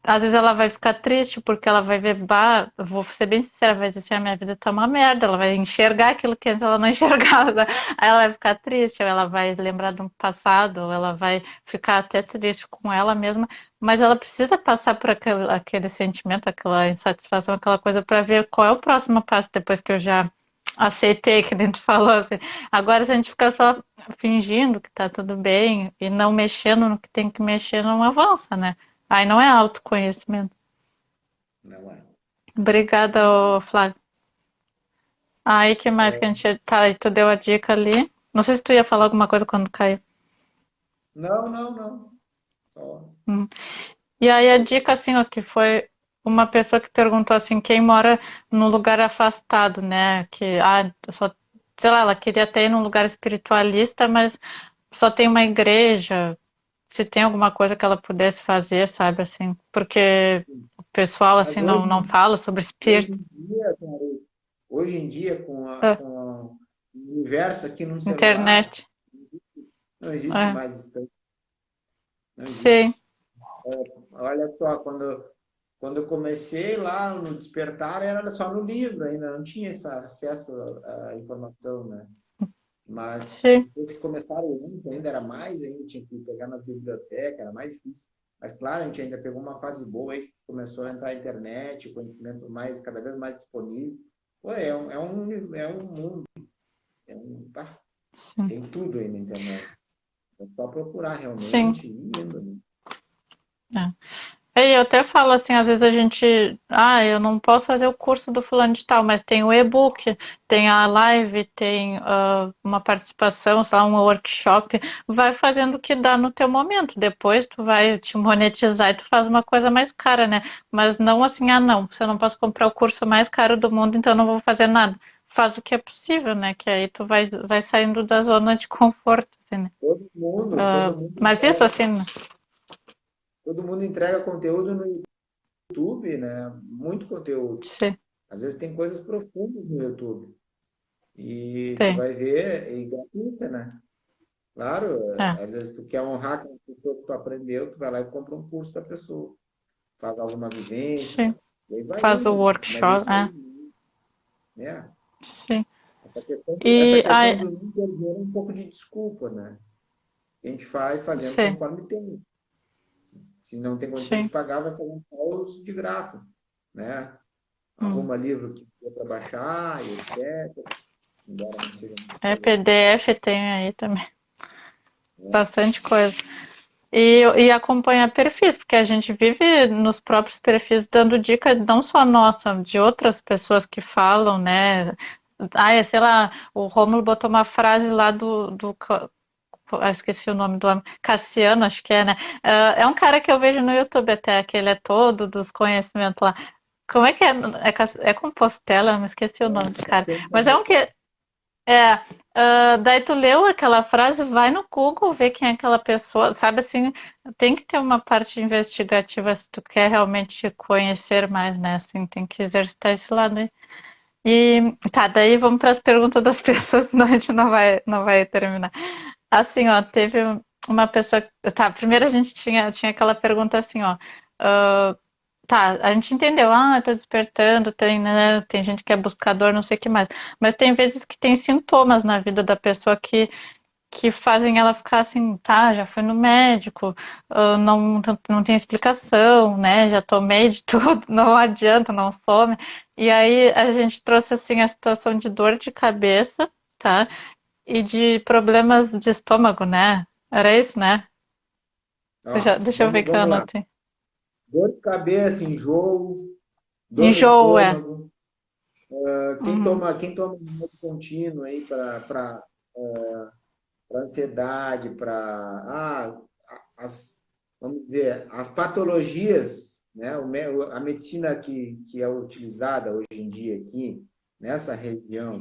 Às vezes ela vai ficar triste porque ela vai ver, bah, vou ser bem sincera, vai dizer assim, a minha vida tá uma merda, ela vai enxergar aquilo que antes ela não enxergava, né? Aí ela vai ficar triste, ou ela vai lembrar do passado, ou ela vai ficar até triste com ela mesma, mas ela precisa passar por aquele sentimento, aquela insatisfação, aquela coisa para ver qual é o próximo passo depois que eu já aceitei, que nem tu falou, assim. Agora se a gente ficar só fingindo que tá tudo bem e não mexendo no que tem que mexer, não avança, né? Aí não é autoconhecimento. não é. Obrigada, ô Flávio. Aí que mais que a gente tá, aí tu deu a dica ali. Não sei se tu ia falar alguma coisa quando caiu. Não, não, não. Só. E aí a dica assim, ó, que foi uma pessoa que perguntou assim, quem mora num lugar afastado, né? Que só, sei lá, ela queria até ir num lugar espiritualista, mas só tem uma igreja. Se tem alguma coisa que ela pudesse fazer, sabe, assim, porque o pessoal Mas assim não fala sobre hoje espírito. em dia, cara, hoje em dia, É, o universo aqui no celular, internet. não existe É, mais distância. Não sim, existe. Olha só, quando eu comecei lá no Despertar, era só no livro ainda, não tinha esse acesso à informação, né? Mas sim, depois que começaram o link, ainda era mais, ainda tinha que pegar na biblioteca, era mais difícil. Mas claro, a gente ainda pegou uma fase boa aí, que começou a entrar a internet, o conhecimento mais, cada vez mais disponível. Pô, é um mundo, pá, sim, tem tudo aí na internet. É só procurar sim. realmente e indo, né? É. E eu até falo assim, às vezes a gente, eu não posso fazer o curso do fulano de tal, mas tem o e-book, tem a live, tem uma participação, sei lá, um workshop, vai fazendo o que dá no teu momento. Depois tu vai te monetizar e tu faz uma coisa mais cara, né? Mas não assim, não, se eu não posso comprar o curso mais caro do mundo, então eu não vou fazer nada. Faz o que é possível, né? Que aí tu vai saindo da zona de conforto, assim, né? Todo mundo Mas isso entrega, assim, todo mundo entrega conteúdo no YouTube, né? Muito conteúdo. sim, Às vezes tem coisas profundas no YouTube. E tu tem. vai ver, é gratuita, né? Claro, É, às vezes tu quer honrar aquela pessoa que tu aprendeu, tu vai lá e compra um curso da pessoa, faz alguma vivência, sim. e aí vai Faz o indo. Mas é workshop, isso aí, né? sim. Essa E questão aí, do não ter dinheiro é um pouco de desculpa, né? A gente vai fazendo sim, conforme tem. Se não tem condições de sim. pagar, vai fazendo aulas de graça, né? Hum. Arruma livro que dê para baixar e etc. Embora não seja É, necessário, PDF tem aí também, né? bastante coisa. E acompanhar perfis, porque a gente vive nos próprios perfis dando dica não só nossa, de outras pessoas que falam, né? Sei lá, o Rômulo botou uma frase lá esqueci o nome do homem, Cassiano, acho que é, né? É um cara que eu vejo no YouTube até, que ele é todo dos conhecimentos lá. Como é que é? É Compostela, eu me esqueci o nome do cara. Mas é um que. Daí tu leu aquela frase, vai no Google ver quem é aquela pessoa, sabe assim, tem que ter uma parte investigativa se tu quer realmente conhecer mais, né? Assim, tem que exercitar esse lado aí. E tá, daí vamos para as perguntas das pessoas, senão a gente não vai terminar. Assim, ó, teve uma pessoa. Tá, primeiro a gente tinha aquela pergunta assim, ó. ah, Tá, a gente entendeu, tô despertando, tem, né, tem gente que é buscador, não sei o que mais. Mas tem vezes que tem sintomas na vida da pessoa que fazem ela ficar assim, tá, já fui no médico, não tem explicação, né? Já tomei de tudo, não adianta, não some. E aí a gente trouxe assim a situação de dor de cabeça, tá? E de problemas de estômago, né? Era isso, né? Ó, Deixa eu ver que eu vamos lá. anotei. Dor de cabeça, enjoo, dor no Enjoo, é. estômago. Uhum. Quem toma remédio contínuo aí para ansiedade, as, vamos dizer, as patologias, né? A medicina que é utilizada hoje em dia aqui, nessa região,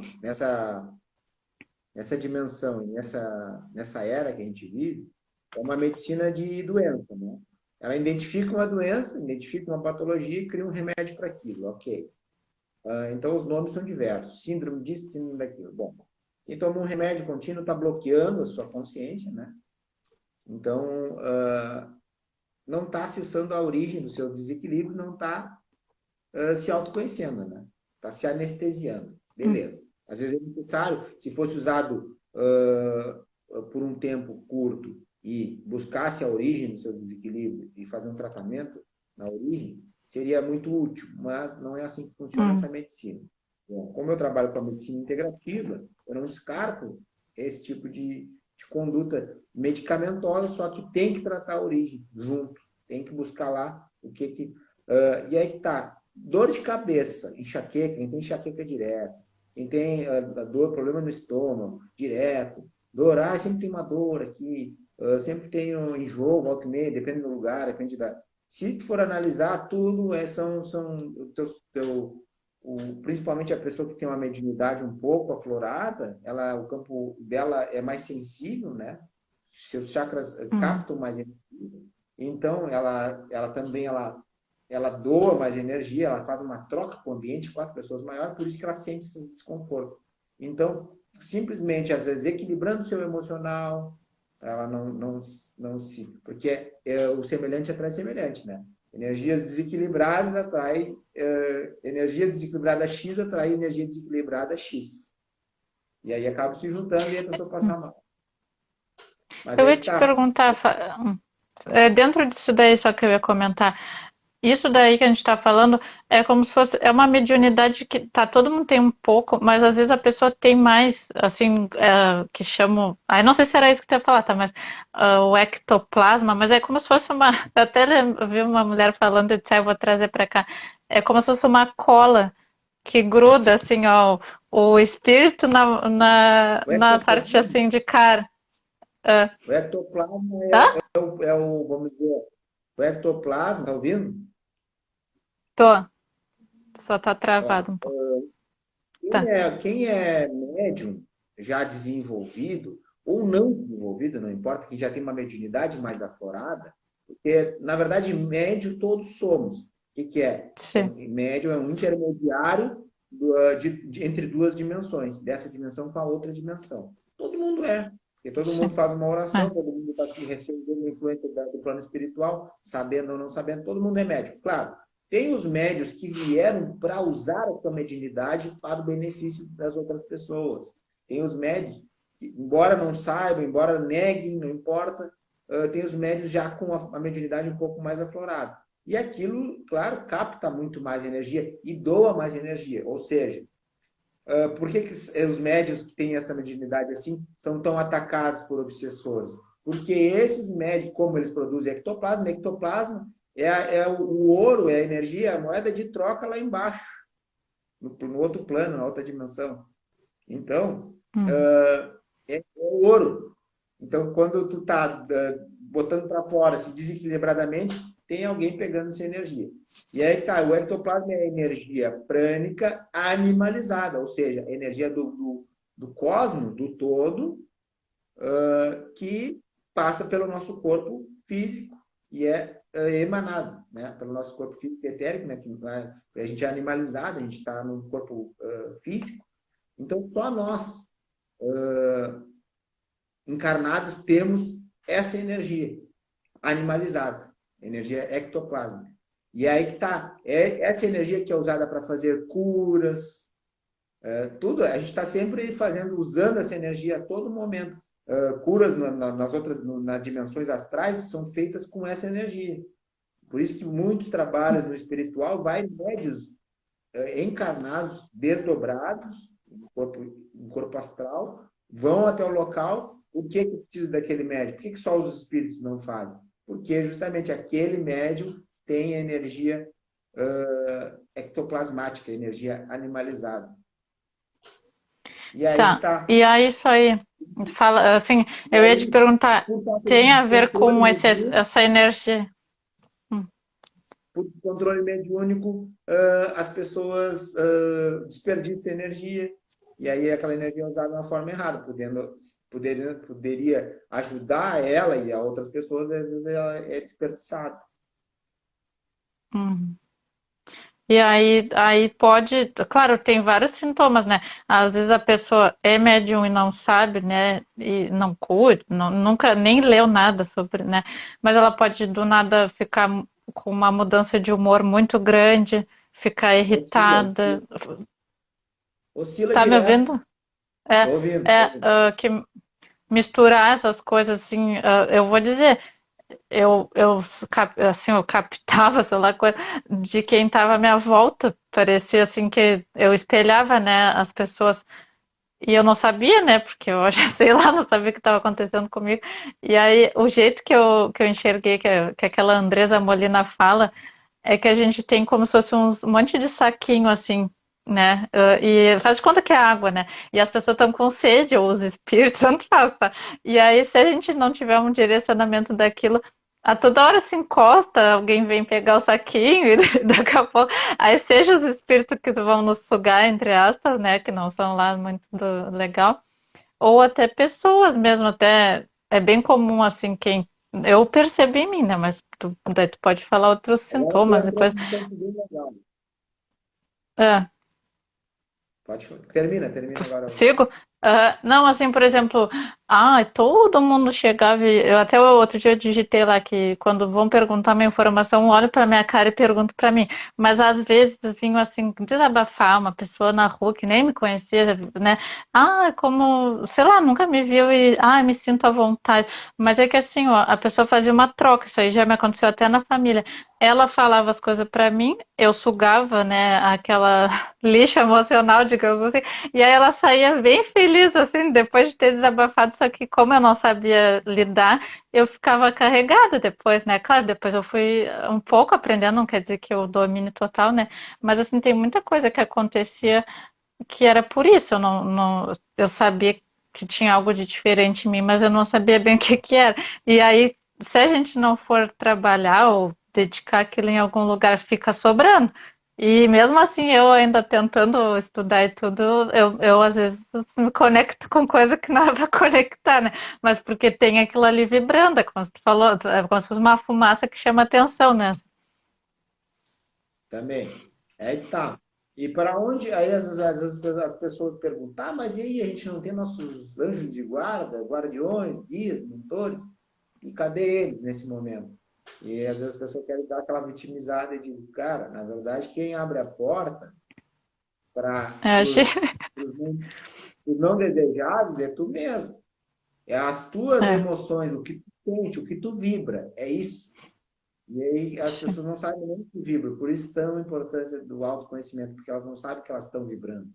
nessa dimensão e nessa era que a gente vive, é uma medicina de doença, né? Ela identifica uma doença, identifica uma patologia e cria um remédio para aquilo, ok. Então, os nomes são diversos. Síndrome disso, síndrome daquilo. Bom, quem toma um remédio contínuo está bloqueando a sua consciência, né? Então, não está acessando a origem do seu desequilíbrio, não está se autoconhecendo, né? Está se anestesiando. Hum, Beleza. Às vezes é necessário, se fosse usado por um tempo curto e buscasse a origem do seu desequilíbrio e fazer um tratamento na origem, seria muito útil, mas não é assim que funciona hum, essa medicina. Bom, como eu trabalho com a medicina integrativa, eu não descarto esse tipo de conduta medicamentosa, só que tem que tratar a origem junto, tem que buscar lá o que que... e aí que tá, dor de cabeça, enxaqueca, quem tem enxaqueca direto, quem tem dor, problema no estômago, direto, dor, sempre tem uma dor aqui, sempre tenho enjoo, volta e meia, depende do lugar, depende da... Se for analisar tudo, são principalmente a pessoa que tem uma mediunidade um pouco aflorada, o campo dela é mais sensível, né? Seus chakras hum. captam mais energia, então ela também ela doa mais energia, ela faz uma troca com o ambiente, com as pessoas maior, por isso que ela sente esse desconforto. Então, simplesmente, às vezes, equilibrando o seu emocional, ela não se... Porque o semelhante atrai semelhante, né? Energias desequilibradas atraem... energia desequilibrada X atrai energia desequilibrada X. E aí acaba se juntando e a pessoa passa mal. Mas Eu aí ia que te tá. perguntar, dentro disso daí só que eu ia comentar, isso daí que a gente está falando é como se fosse, é uma mediunidade que tá, todo mundo tem um pouco, mas às vezes a pessoa tem mais, assim, que chamam, aí não sei se era isso que você ia falar, tá, mas o ectoplasma, mas é como se fosse uma, eu até vi uma mulher falando e disse, eu vou trazer para cá, é como se fosse uma cola que gruda, assim, ó, o espírito O na parte, ectoplasma, assim, de cara. Ah, o ectoplasma tá? vamos dizer, o ectoplasma, tá ouvindo? Tô, só tá Ó, travado um pouco. Tá. quem é médium já desenvolvido, ou não desenvolvido, não importa, que já tem uma mediunidade mais aflorada, porque, na verdade, médium todos somos. O que é? Sim. Médium é um intermediário entre duas dimensões, dessa dimensão com a outra dimensão. Todo mundo é, porque todo mundo Sim. faz uma oração, É. todo mundo está se recebendo influência do plano espiritual, sabendo ou não sabendo, todo mundo é médium. Claro, tem os médios que vieram para usar a sua mediunidade para o benefício das outras pessoas. Tem os médios que, embora não saibam, embora neguem, não importa, tem os médios já com a mediunidade um pouco mais aflorada. E aquilo, claro, capta muito mais energia e doa mais energia. Ou seja, por que os médios que têm essa mediunidade assim são tão atacados por obsessores? Porque esses médios, como eles produzem ectoplasma o ouro, é a energia, a moeda de troca lá embaixo, no outro plano, na outra dimensão. Então, Hum. é o ouro. Então, quando tu tá botando para fora, assim, desequilibradamente, tem alguém pegando essa energia. E aí tá, o ectoplasma é a energia prânica animalizada, ou seja, a energia do cosmos, do todo, que passa pelo nosso corpo físico e é emanado, né, pelo nosso corpo físico e etérico, né, que a gente é animalizado, a gente está no corpo físico. Então, só nós encarnados temos essa energia animalizada, energia ectoplásmica. E aí que tá, essa energia que é usada para fazer curas, tudo, a gente está sempre fazendo, usando essa energia a todo momento. Curas nas outras, nas dimensões astrais são feitas com essa energia. Por isso que muitos trabalhos no espiritual vai médios encarnados, desdobrados, no corpo astral, vão até o local. O que precisa daquele médium? Por que só os espíritos não fazem? Porque justamente aquele médium tem energia ectoplasmática, energia animalizada. E aí que Tá. tá. E aí, isso aí. Fala, assim, E eu ia te aí, perguntar, por falta tem de a ver controle com mediúnico, essa energia? Hum. as pessoas desperdiçam energia. e aí aquela energia é usada de uma forma errada, poderia ajudar ela e a outras pessoas, às vezes ela é desperdiçada. Uhum. E aí pode, claro, tem vários sintomas, né? Às vezes a pessoa é médium e não sabe, né? E não cuida, nunca nem leu nada sobre, né? Mas ela pode do nada ficar com uma mudança de humor muito grande, ficar Oscila, irritada. oscila Tá me direto. ouvindo? É, Tô ouvindo, tô é ouvindo. que misturar essas coisas assim, eu vou dizer, assim, eu captava, sei lá, coisa de quem estava à minha volta. Parecia assim que eu espelhava, né, as pessoas e eu não sabia, né, porque eu já sei lá, não sabia o que estava acontecendo comigo. E aí o jeito que eu enxerguei que aquela Andresa Molina fala é que a gente tem como se fosse um monte de saquinho assim, né? E faz de conta que é água, né? E as pessoas estão com sede, ou os espíritos, tanto faz, tá? E aí, se a gente não tiver um direcionamento daquilo, a toda hora se encosta, alguém vem pegar o saquinho e daqui a pouco. Aí, seja os espíritos que vão nos sugar, entre aspas, né? Que não são lá muito legal, ou até pessoas mesmo, até. É bem comum, assim, quem. Eu percebi em mim, né? Mas daí tu pode falar outros Agora tu sintomas entrou depois. num ponto bem legal. É, Termina agora. sigo? Não, assim, por exemplo, todo mundo chegava. Eu até o outro dia eu digitei lá que quando vão perguntar minha informação, olho pra minha cara e pergunto pra mim. Mas às vezes vinham assim, desabafar uma pessoa na rua que nem me conhecia, né? Como, sei lá, nunca me viu e, me sinto à vontade. Mas é que assim, ó, a pessoa fazia uma troca, isso aí já me aconteceu até na família. Ela falava as coisas pra mim, eu sugava, né, aquela lixo emocional, digamos assim. E aí ela saía bem feliz, assim, depois de ter desabafado, só que como eu não sabia lidar, eu ficava carregada depois, né? Claro, depois eu fui um pouco aprendendo, não quer dizer que eu domine total, né? Mas assim, tem muita coisa que acontecia que era por isso, eu sabia que tinha algo de diferente em mim, mas eu não sabia bem o que que era. E aí, se a gente não for trabalhar ou dedicar aquilo em algum lugar, fica sobrando. E mesmo assim, eu ainda tentando estudar e tudo, eu às vezes me conecto com coisa que não é para conectar, né? Mas porque tem aquilo ali vibrando, é como tu falou, é como se fosse uma fumaça que chama atenção, né? Também. É que tá. E para onde? Aí às vezes as pessoas perguntam, mas e aí a gente não tem nossos anjos de guarda, guardiões, guias, mentores? E cadê eles nesse momento? E às vezes as pessoas querem dar aquela vitimizada e digo, cara, na verdade, quem abre a porta para É, os não desejáveis é tu mesmo. É as tuas é, emoções, o que tu sente, o que tu vibra. É isso. E aí as sim, pessoas não sabem nem o que vibra. Por isso tão a importância do autoconhecimento, porque elas não sabem que elas estão vibrando.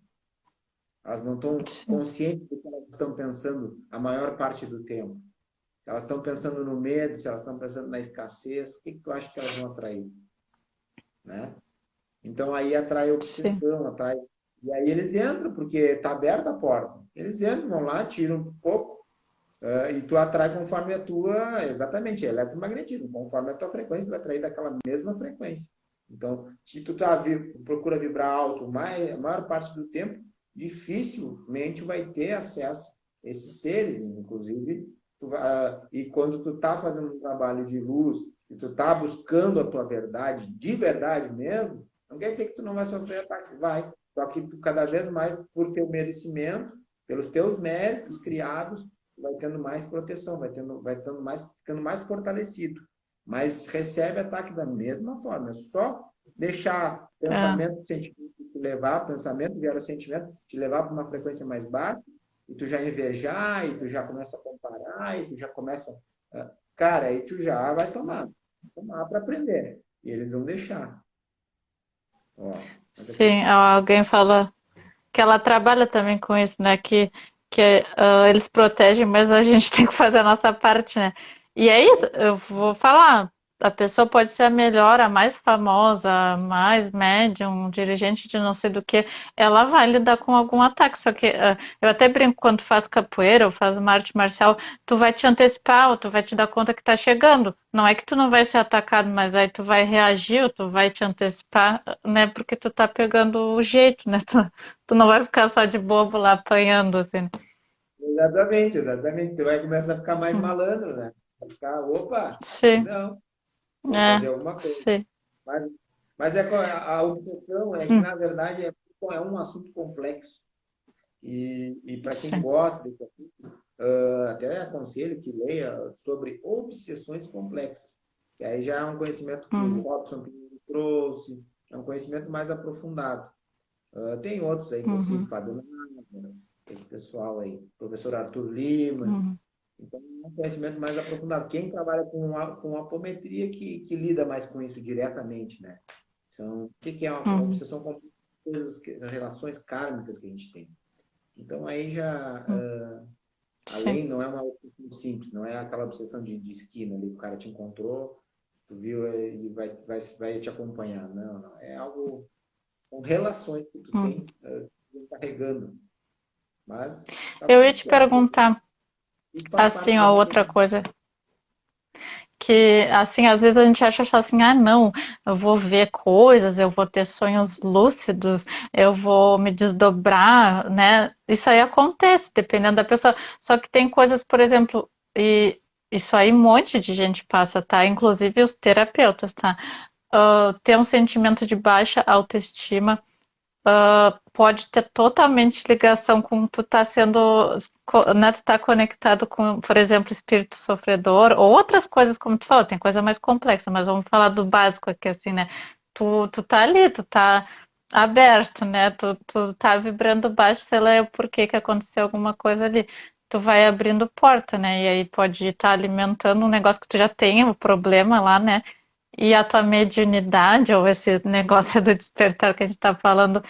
Elas não estão sim, conscientes do que elas estão pensando a maior parte do tempo. Se elas estão pensando no medo, se elas estão pensando na escassez, o que, que tu acha que elas vão atrair? Né? Então aí atrai sim, obsessão, atrai. E aí eles entram, porque está aberta a porta. Eles entram, vão lá, tiram um pouco, e tu atrai conforme a tua, exatamente, eletromagnetismo, conforme a tua frequência, tu vai atrair daquela mesma frequência. Então, se tu procura vibrar alto a maior parte do tempo, dificilmente vai ter acesso a esses seres, inclusive, e quando tu tá fazendo um trabalho de luz, e tu tá buscando a tua verdade, de verdade mesmo, não quer dizer que tu não vai sofrer ataque, vai. Só que tu, cada vez mais, por teu merecimento, pelos teus méritos criados, vai tendo mais proteção, ficando mais fortalecido. Mas recebe ataque da mesma forma. É só deixar é, pensamento, sentimento te levar, pensamento gera sentimento, te levar para uma frequência mais baixa, e tu já invejar, e tu já começa a comparar, e tu já começa. Cara, aí tu já vai tomar para aprender. E eles vão deixar. Ó, mas aqui, sim. Alguém falou que ela trabalha também com isso, né? Que eles protegem, mas a gente tem que fazer a nossa parte, né? E é isso, eu vou falar. a pessoa pode ser a melhor, a mais famosa, a mais médium, dirigente de não sei do que, ela vai lidar com algum ataque. Só que eu até brinco quando tu faz capoeira ou faz uma arte marcial, tu vai te antecipar, ou tu vai te dar conta que tá chegando. Não é que tu não vai ser atacado, mas aí tu vai reagir, ou tu vai te antecipar, né? Porque tu tá pegando o jeito, né? Tu não vai ficar só de bobo lá apanhando, assim. Exatamente, exatamente. Tu vai começar a ficar mais Uhum. malandro, né? Vai ficar, opa, Sim, não, vou é, fazer alguma coisa. sim. Mas, mas a obsessão é que, Hum, na verdade, é um assunto complexo. E para quem sim. gosta desse assunto, até aconselho que leia sobre obsessões complexas. Que aí já é um conhecimento que o Uhum, Robson Pinheiro trouxe, é um conhecimento mais aprofundado. Tem outros aí que eu sigo, uhum, Fábio Nava, esse pessoal aí, professor Arthur Lima. uhum, Então, é um conhecimento mais aprofundado. Quem trabalha com apometria que lida mais com isso diretamente, né? O que é uma uhum, obsessão com coisas, relações kármicas que a gente tem. Então, aí já, uhum. Sim. além, não é uma obsessão simples, não é aquela obsessão de esquina ali, o cara te encontrou, tu viu e vai te acompanhar. Não, não. É algo com relações que tu Uhum. tem carregando. Mas tá Eu tudo ia te certo. perguntar, Tudo faz parte assim, da ó, vida. outra coisa. Que, assim, às vezes a gente acha só assim, ah, não, eu vou ver coisas, eu vou ter sonhos lúcidos, eu vou me desdobrar, né? Isso aí acontece, dependendo da pessoa. Só que tem coisas, por exemplo, e isso aí um monte de gente passa, tá? Inclusive os terapeutas, tá? Ter um sentimento de baixa autoestima pode ter totalmente ligação com tu tá sendo, né, tu tá conectado com, por exemplo, espírito sofredor ou outras coisas, como tu falou, tem coisa mais complexa, mas vamos falar do básico aqui, assim, né? Tu tá ali, tu tá aberto, né? Tu tá vibrando baixo, sei lá o porquê que aconteceu alguma coisa ali. Tu vai abrindo porta, né? E aí pode estar alimentando um negócio que tu já tem, o problema lá, né? E a tua mediunidade, ou esse negócio do despertar que a gente tá falando,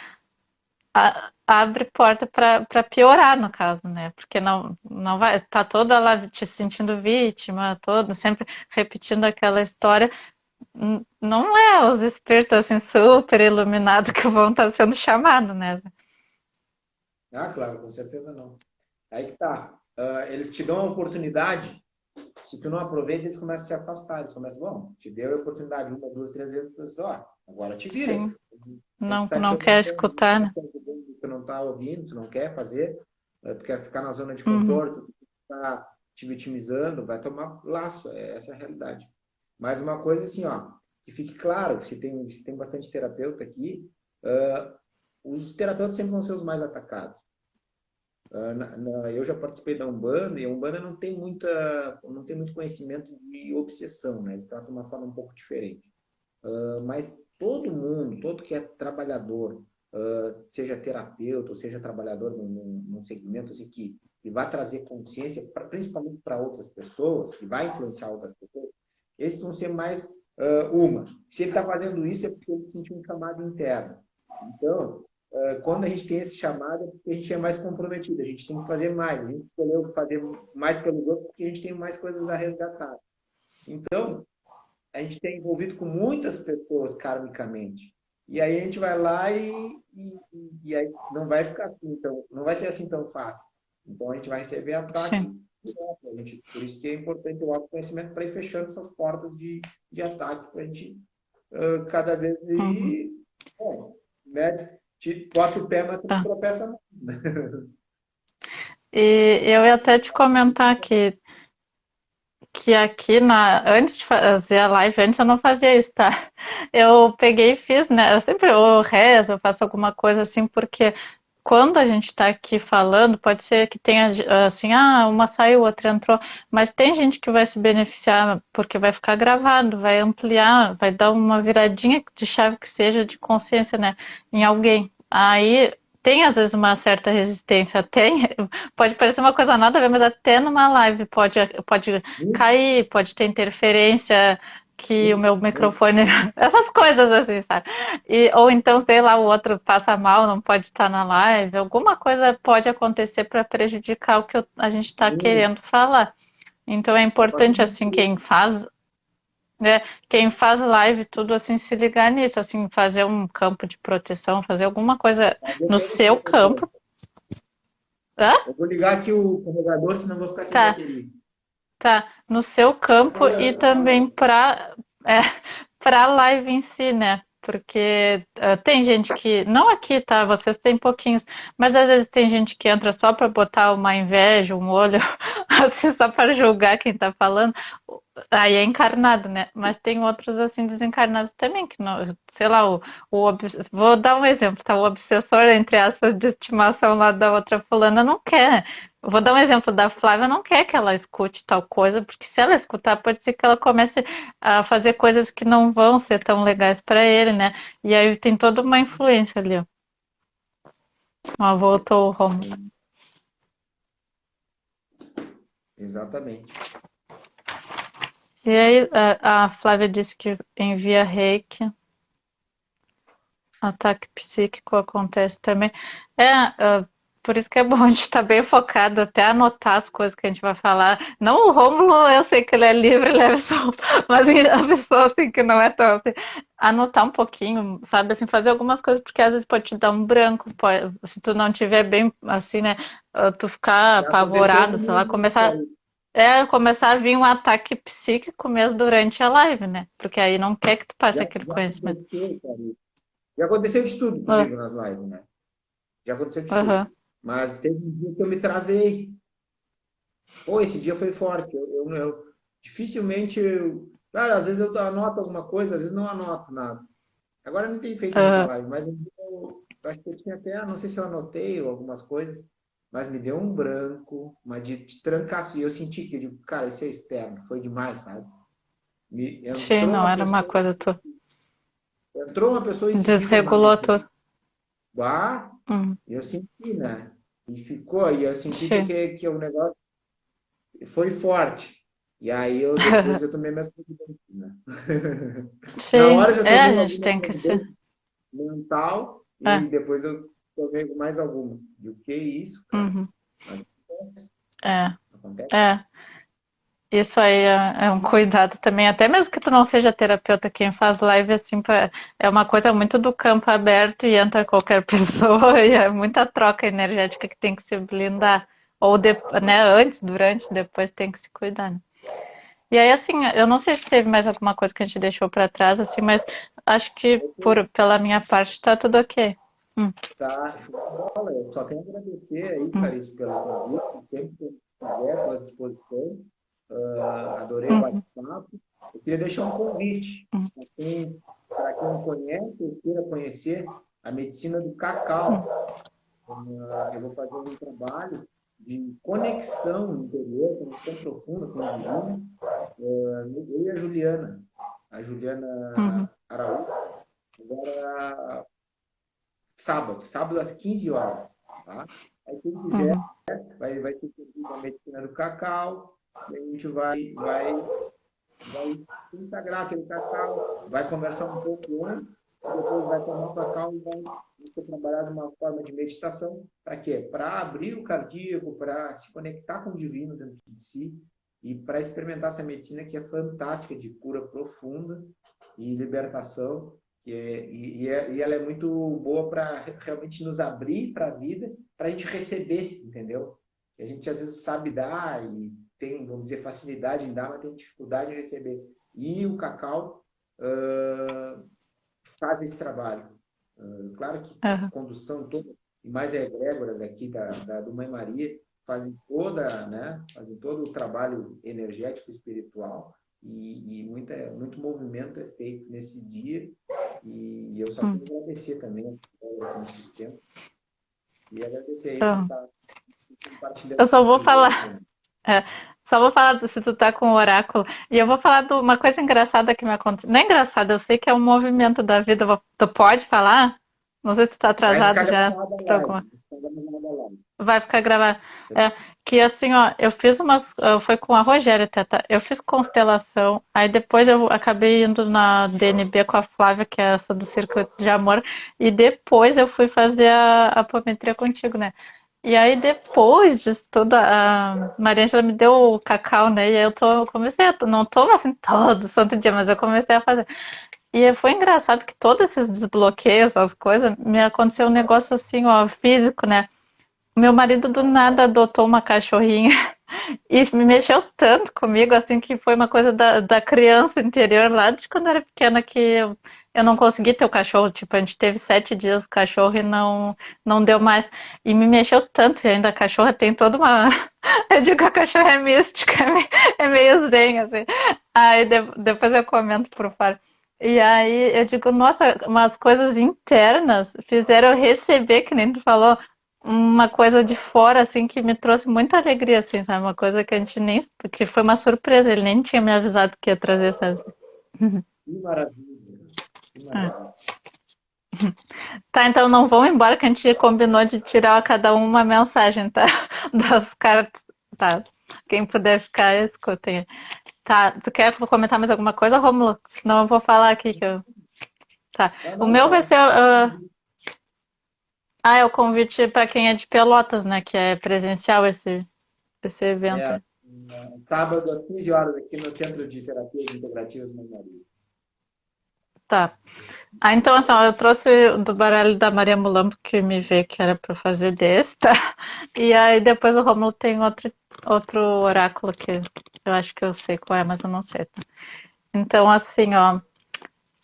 abre porta para piorar, no caso, né? Porque não vai, tá toda lá te sentindo vítima, todo sempre repetindo aquela história. Não é os espíritos assim super iluminados que vão estar sendo chamados, né? Ah, claro, com certeza não. Aí que tá. Eles te dão a oportunidade, se tu não aproveita, eles começam a se afastar. Eles começam, bom, te deu a oportunidade uma, duas, três vezes, tu diz, ó, agora te vira. Sim, Tem que não, estar te não quer orientando, escutar, né? tu não tá ouvindo, tu não quer fazer, tu quer ficar na zona de Uhum, conforto, tu tá te vitimizando, vai tomar laço, essa é a realidade. Mas uma coisa assim, ó, que fique claro, que se tem bastante terapeuta aqui, os terapeutas sempre vão ser os mais atacados. Eu já participei da Umbanda e a Umbanda não tem muito conhecimento de obsessão, né? Eles tratam de uma forma um pouco diferente. Mas todo mundo, todo que é trabalhador, seja terapeuta ou seja trabalhador num segmento assim, que vai trazer consciência, principalmente para outras pessoas, que vai influenciar outras pessoas, esses vão ser mais uma. Se ele está fazendo isso é porque ele sentiu um chamado interno. Então, quando a gente tem esse chamado, é porque a gente é mais comprometido, a gente tem que fazer mais, a gente escolheu fazer mais pelos outros porque a gente tem mais coisas a resgatar. Então, a gente tem envolvido com muitas pessoas karmicamente. E aí a gente vai lá e aí não vai ficar assim, então, não vai ser assim tão fácil. Então a gente vai receber ataque sim. direto. Por isso que é importante o autoconhecimento para ir fechando essas portas de ataque, para a gente cada vez Uhum. ir, bom, né? Bota o pé, mas tu não Tá. tropeça não. E eu ia até te comentar que aqui antes de fazer a live, antes eu não fazia isso, tá? Eu peguei e fiz, né? Eu sempre ou rezo, eu faço alguma coisa assim, porque quando a gente está aqui falando, pode ser que tenha assim, uma saiu, outra entrou, mas tem gente que vai se beneficiar porque vai ficar gravado, vai ampliar, vai dar uma viradinha de chave que seja de consciência, né, em alguém. Aí tem às vezes uma certa resistência, tem, pode parecer uma coisa nada a ver, mas até numa live pode Muito, cair, pode ter interferência, que o muito, meu muito. microfone, essas coisas assim, sabe? Ou então, sei lá, o outro passa mal, não pode estar na live, alguma coisa pode acontecer para prejudicar o que a gente está Muito. querendo falar. Então é Eu passei importante, muito assim, por isso. quem faz. É, quem faz live, tudo assim, se ligar nisso, assim, fazer um campo de proteção, fazer alguma coisa Mas eu no tenho seu protetor. campo. Hã? Eu vou ligar aqui o carregador, senão eu vou ficar sem Tá, bateria. tá. No seu Tá campo e falando, tá também falando. é, para a live em si, né? Porque tem gente que, não aqui, tá? Vocês têm pouquinhos, mas às vezes tem gente que entra só para botar uma inveja, um olho, assim, só para julgar quem tá falando. Aí é encarnado, né? Mas tem outros assim desencarnados também, que não, sei lá, vou dar um exemplo, tá? O obsessor, entre aspas, de estimação lá da outra fulana não quer. Vou dar um exemplo da Flávia, não quer que ela escute tal coisa, porque se ela escutar, pode ser que ela comece a fazer coisas que não vão ser tão legais para ele, né? E aí tem toda uma influência ali, ó. Ó, voltou o Romulo. Sim, exatamente. E aí a Flávia disse que envia reiki. Ataque psíquico acontece também. Por isso que é bom a gente estar bem focado, até anotar as coisas que a gente vai falar. Não o Rômulo, eu sei que ele é livre, leve solto, mas a pessoa assim que não é tão assim, anotar um pouquinho, sabe, assim, fazer algumas coisas, porque às vezes pode te dar um branco, se tu não tiver bem, assim, né, tu ficar Já aconteceu apavorado, sei lá, comigo isso aí. começar a vir um ataque psíquico mesmo durante a live, né, porque aí não quer que tu passe aquele Já conhecimento. aconteceu, cara. Já aconteceu de tudo Ah, comigo nas lives, né? Já aconteceu de tudo. aham, Mas teve um dia que eu me travei. Pô, esse dia foi forte. Dificilmente. Cara, às vezes eu anoto alguma coisa, às vezes não anoto nada. Agora eu não tenho feito muita aham, live, mas eu acho que eu tinha até. Não sei se eu anotei algumas coisas, mas me deu um branco, mas de trancaço. E eu senti que, eu digo, cara, isso é externo. Foi demais, sabe? Me, sim, entrou não uma era uma pessoa. coisa tu Entrou uma pessoa insegura desregulou mais. tudo. Bah, Uhum. eu senti, né? E ficou, e eu senti Sim, que o negócio foi forte. E aí eu depois eu tomei minhas providências, né? Na sim, hora eu já a tomei gente alguma tem que ser. providência mental É, e depois eu tomei mais alguma. E o que é isso, cara? uhum, Mas é, acontece. é. Isso aí é um cuidado também, até mesmo que tu não seja terapeuta, quem faz live assim é uma coisa muito do campo aberto e entra qualquer pessoa e é muita troca energética que tem que se blindar. Ou né, antes, durante, depois tem que se cuidar, né? E aí, assim, eu não sei se teve mais alguma coisa que a gente deixou para trás, assim, mas acho que pela minha parte tá tudo ok. Hum, Tá, show de bola. Eu só tenho a agradecer aí, Clarice, pelo convite, sempre que quiser, estou à disposição. Adorei o uhum, bate-papo. Eu queria deixar um convite uhum, para quem não conhece ou queira conhecer a medicina do cacau. Eu vou fazer um trabalho de conexão interior, conexão profunda com o divino, eu e a uhum, Juliana Araújo, agora sábado às 15 horas, tá? Aí quem quiser uhum, vai ser servido a medicina do cacau, e a gente vai integrar aquele cacau, vai conversar um pouco antes, e depois vai tomar o cacau e vai ser trabalhar uma forma de meditação. Para quê? Para abrir o cardíaco, para se conectar com o divino dentro de si e para experimentar essa medicina que é fantástica, de cura profunda e libertação. E ela é muito boa para realmente nos abrir para a vida, para a gente receber, entendeu? Que a gente às vezes sabe dar e tem, vamos dizer, facilidade em dar, mas tem dificuldade em receber. E o cacau faz esse trabalho. Claro que a uhum, condução toda, e mais a egrégora daqui do Mãe Maria, fazem todo o trabalho energético e espiritual, e muito movimento é feito nesse dia, e eu só uhum. tenho que agradecer também no sistema, e agradecer aí por Então, estar compartilhando eu só vou contigo aí, falar. É, só vou falar se tu tá com o oráculo. E eu vou falar de uma coisa engraçada que me aconteceu. Não é engraçada, eu sei que é um movimento da vida. Tu pode falar? Não sei se tu tá vai ficar atrasado já gravada a pra live, alguma. vai ficar gravada a live. Vai ficar gravado. É, que assim, ó, eu fiz umas. Foi com a Rogéria até, tá? Eu fiz constelação, aí depois eu acabei indo na DNB com a Flávia, que é essa do Circuito de Amor, e depois eu fui fazer a apometria contigo, né? E aí depois disso tudo, a Maria Angela me deu o cacau, né? E aí comecei não tomo assim todo santo dia, mas eu comecei a fazer. E foi engraçado que todos esses desbloqueios, as coisas, me aconteceu um negócio assim, ó, físico, né? Meu marido do nada adotou uma cachorrinha e me mexeu tanto comigo, assim, que foi uma coisa da criança interior lá de quando eu era pequena que eu não consegui ter o cachorro. Tipo, a gente teve 7 dias o cachorro e não deu mais. E me mexeu tanto, e ainda a cachorra tem toda uma. Eu digo que a cachorra é mística, é meio zen, assim. Aí depois eu comento por fora. E aí eu digo, nossa, umas coisas internas fizeram eu receber, que nem tu falou, uma coisa de fora, assim, que me trouxe muita alegria, assim, sabe? Uma coisa que a gente nem. Que foi uma surpresa, ele nem tinha me avisado que ia trazer essas. Que maravilha, que Ah. maravilha. Tá, então não vão embora que a gente combinou de tirar a cada um uma mensagem, tá? Das cartas. Tá. Quem puder ficar, escutem. Tá, tu quer comentar mais alguma coisa, Rômulo? Senão eu vou falar aqui que eu. Tá. Não, O não, meu vai só. ser. É o convite para quem é de Pelotas, né? Que é presencial esse evento É, aí. sábado às 15 horas aqui no Centro de Terapias Integrativas Mãe Maria. Tá. Ah, então assim, ó, eu trouxe do baralho da Maria Mulambo que me veio que era pra fazer desse, tá? E aí depois o Romulo tem outro oráculo que eu acho que eu sei qual é, mas eu não sei, tá? Então assim, ó,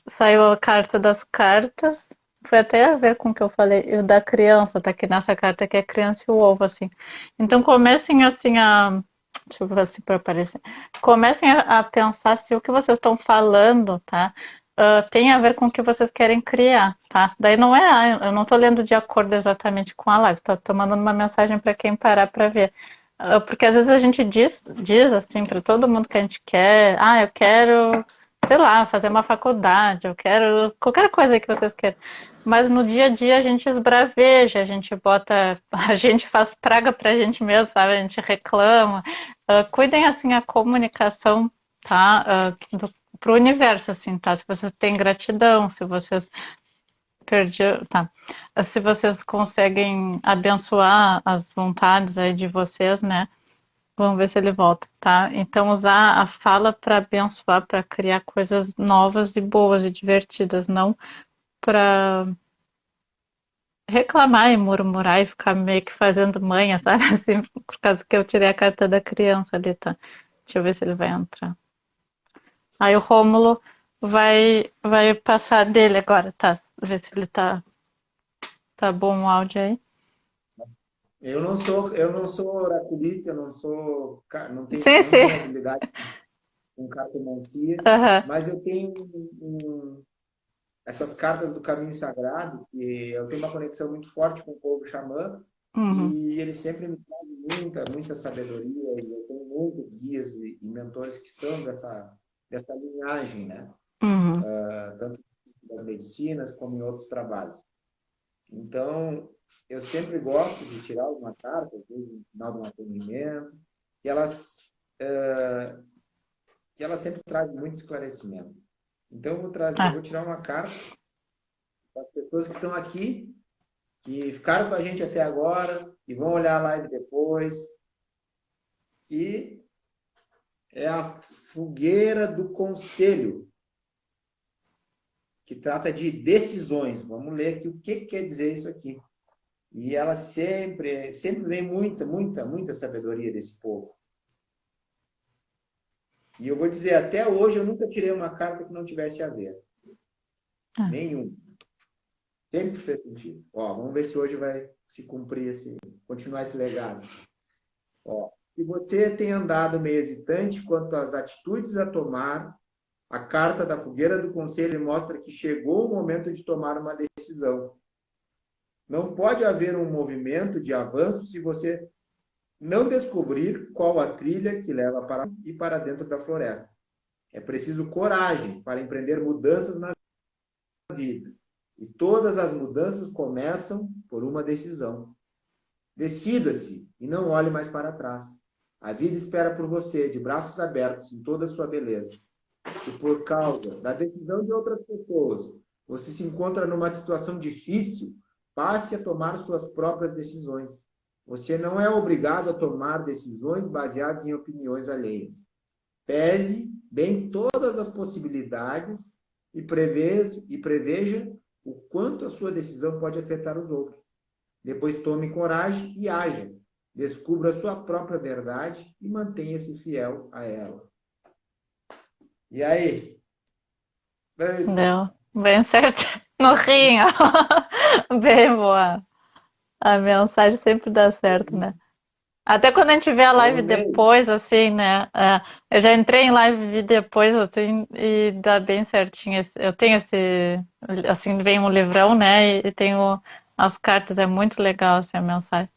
saiu a carta das cartas. Foi até a ver com o que eu falei, o da criança, tá aqui nessa carta que é a criança e o ovo, assim. Então comecem assim a. Deixa eu ver se para aparecer. Comecem a pensar se o que vocês estão falando, tá? Tem a ver com o que vocês querem criar, tá? Daí não é, eu não tô lendo de acordo exatamente com a live, tô mandando uma mensagem para quem parar para ver. Porque às vezes a gente diz assim para todo mundo que a gente quer, eu quero sei lá, fazer uma faculdade, eu quero qualquer coisa que vocês queiram. Mas no dia a dia a gente esbraveja, a gente bota, a gente faz praga pra gente mesmo, sabe? A gente reclama. Cuidem assim a comunicação, tá? Pro universo, assim, tá? Se vocês têm gratidão, se vocês tá? Se vocês conseguem abençoar as vontades aí de vocês, né? Vamos ver se ele volta, tá? Então, usar a fala para abençoar, para criar coisas novas e boas e divertidas, não para reclamar e murmurar e ficar meio que fazendo manha, sabe? Assim, por causa que eu tirei a carta da criança ali, tá? Deixa eu ver se ele vai entrar. Aí o Rômulo vai passar dele agora, tá? Ver se ele tá bom o áudio aí. Eu não sou oraculista, Sim, não sim. tenho habilidade com cartomancia, Aham. mas eu tenho essas cartas do caminho sagrado, que eu tenho uma conexão muito forte com o povo xamã, Uhum. e eles sempre me trazem muita sabedoria, e eu tenho muitos guias e mentores que são dessa linhagem, né? Uhum. Tanto das medicinas como em outros trabalhos. Então, eu sempre gosto de tirar alguma carta, às vezes no final de um atendimento, e elas sempre trazem muito esclarecimento. Então, eu Ah, vou tirar uma carta para as pessoas que estão aqui, que ficaram com a gente até agora, e vão olhar a live depois, e é a fogueira do conselho, que trata de decisões. Vamos ler aqui o que quer dizer isso aqui. E ela sempre vem muita sabedoria desse povo. E eu vou dizer, até hoje eu nunca tirei uma carta que não tivesse a ver. ah. Nenhum. Sempre fez sentido. Ó, vamos ver se hoje vai se cumprir continuar esse legado. Ó, se você tem andado meio hesitante quanto às atitudes a tomar, a carta da fogueira do conselho mostra que chegou o momento de tomar uma decisão. Não pode haver um movimento de avanço se você não descobrir qual a trilha que leva para dentro da floresta. É preciso coragem para empreender mudanças na vida. E todas as mudanças começam por uma decisão. Decida-se e não olhe mais para trás. A vida espera por você, de braços abertos, em toda a sua beleza. Se por causa da decisão de outras pessoas você se encontra numa situação difícil, passe a tomar suas próprias decisões. Você não é obrigado a tomar decisões baseadas em opiniões alheias. Pese bem todas as possibilidades e preveja o quanto a sua decisão pode afetar os outros. Depois tome coragem e haja. Descubra a sua própria verdade e mantenha-se fiel a ela. E aí? Deu bem certo. No rinho. Bem boa. A mensagem sempre dá certo, né? Até quando a gente vê a Eu live amei. depois, assim, né? Eu já entrei em live e vi depois, assim, e dá bem certinho. Eu tenho esse, assim, vem um livrão, né? E tenho as cartas, é muito legal, assim, a mensagem.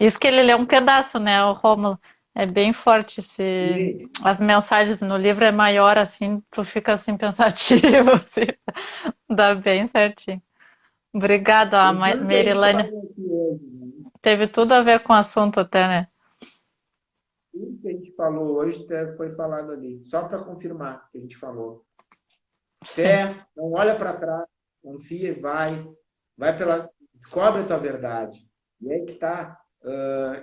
Isso que ele lê um pedaço, né? O Rômulo. É bem forte esse... E As mensagens no livro é maior, assim, tu fica, assim, pensativo, assim. Dá bem certinho. Obrigada, a tem tudo que a gente Merilane. falou aqui hoje, né? Teve tudo a ver com o assunto até, né? Tudo que a gente falou hoje foi falado ali. Só para confirmar o que a gente falou. Sim. Fé, não olha para trás, confia e vai pela, descobre a tua verdade. E aí que tá,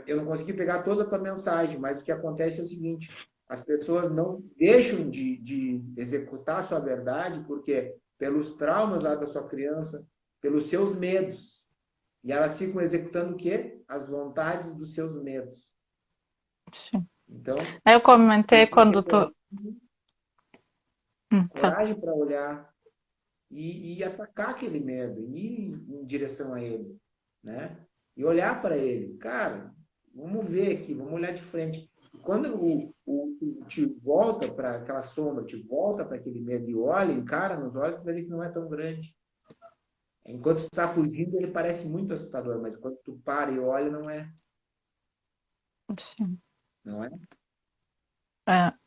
eu não consegui pegar toda a tua mensagem, mas o que acontece é o seguinte, as pessoas não deixam de executar a sua verdade, porque pelos traumas lá da sua criança, pelos seus medos, e elas ficam executando o quê? As vontades dos seus medos. Sim. Então, Aí eu comentei precisa quando ter tu. Fala. coragem para olhar e atacar aquele medo, ir em direção a ele, né? E olhar para ele, cara, vamos ver aqui, vamos olhar de frente. E quando te volta para aquela sombra, te volta para aquele medo e olha, encara nos olhos, tu vai ver que não é tão grande. Enquanto tu está fugindo, ele parece muito assustador, mas quando tu para e olha, não é, Sim. não é?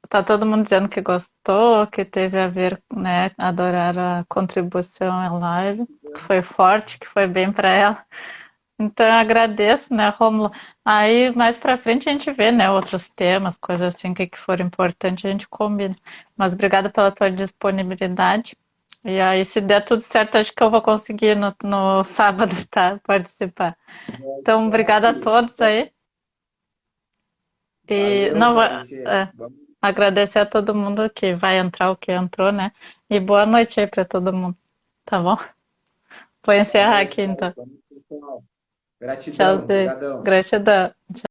Tá todo mundo dizendo que gostou, que teve a ver, né? Adorar a contribuição em live, que foi forte, que foi bem para ela. Então eu agradeço, né, Rômulo? Aí mais pra frente a gente vê, né, outros temas, coisas assim que for importante a gente combina. Mas obrigada pela tua disponibilidade. E aí, se der tudo certo, acho que eu vou conseguir no sábado, tá? Participar. Então, obrigada a todos aí. E Valeu, não vou, Clarice. Vamos, agradecer a todo mundo que vai entrar, o que entrou, né? E boa noite aí pra todo mundo, tá bom? Vou boa encerrar noite, aqui então. Clarice. Vamos, pessoal. Gratidão, Tchauzinho. brigadão. Gratidão.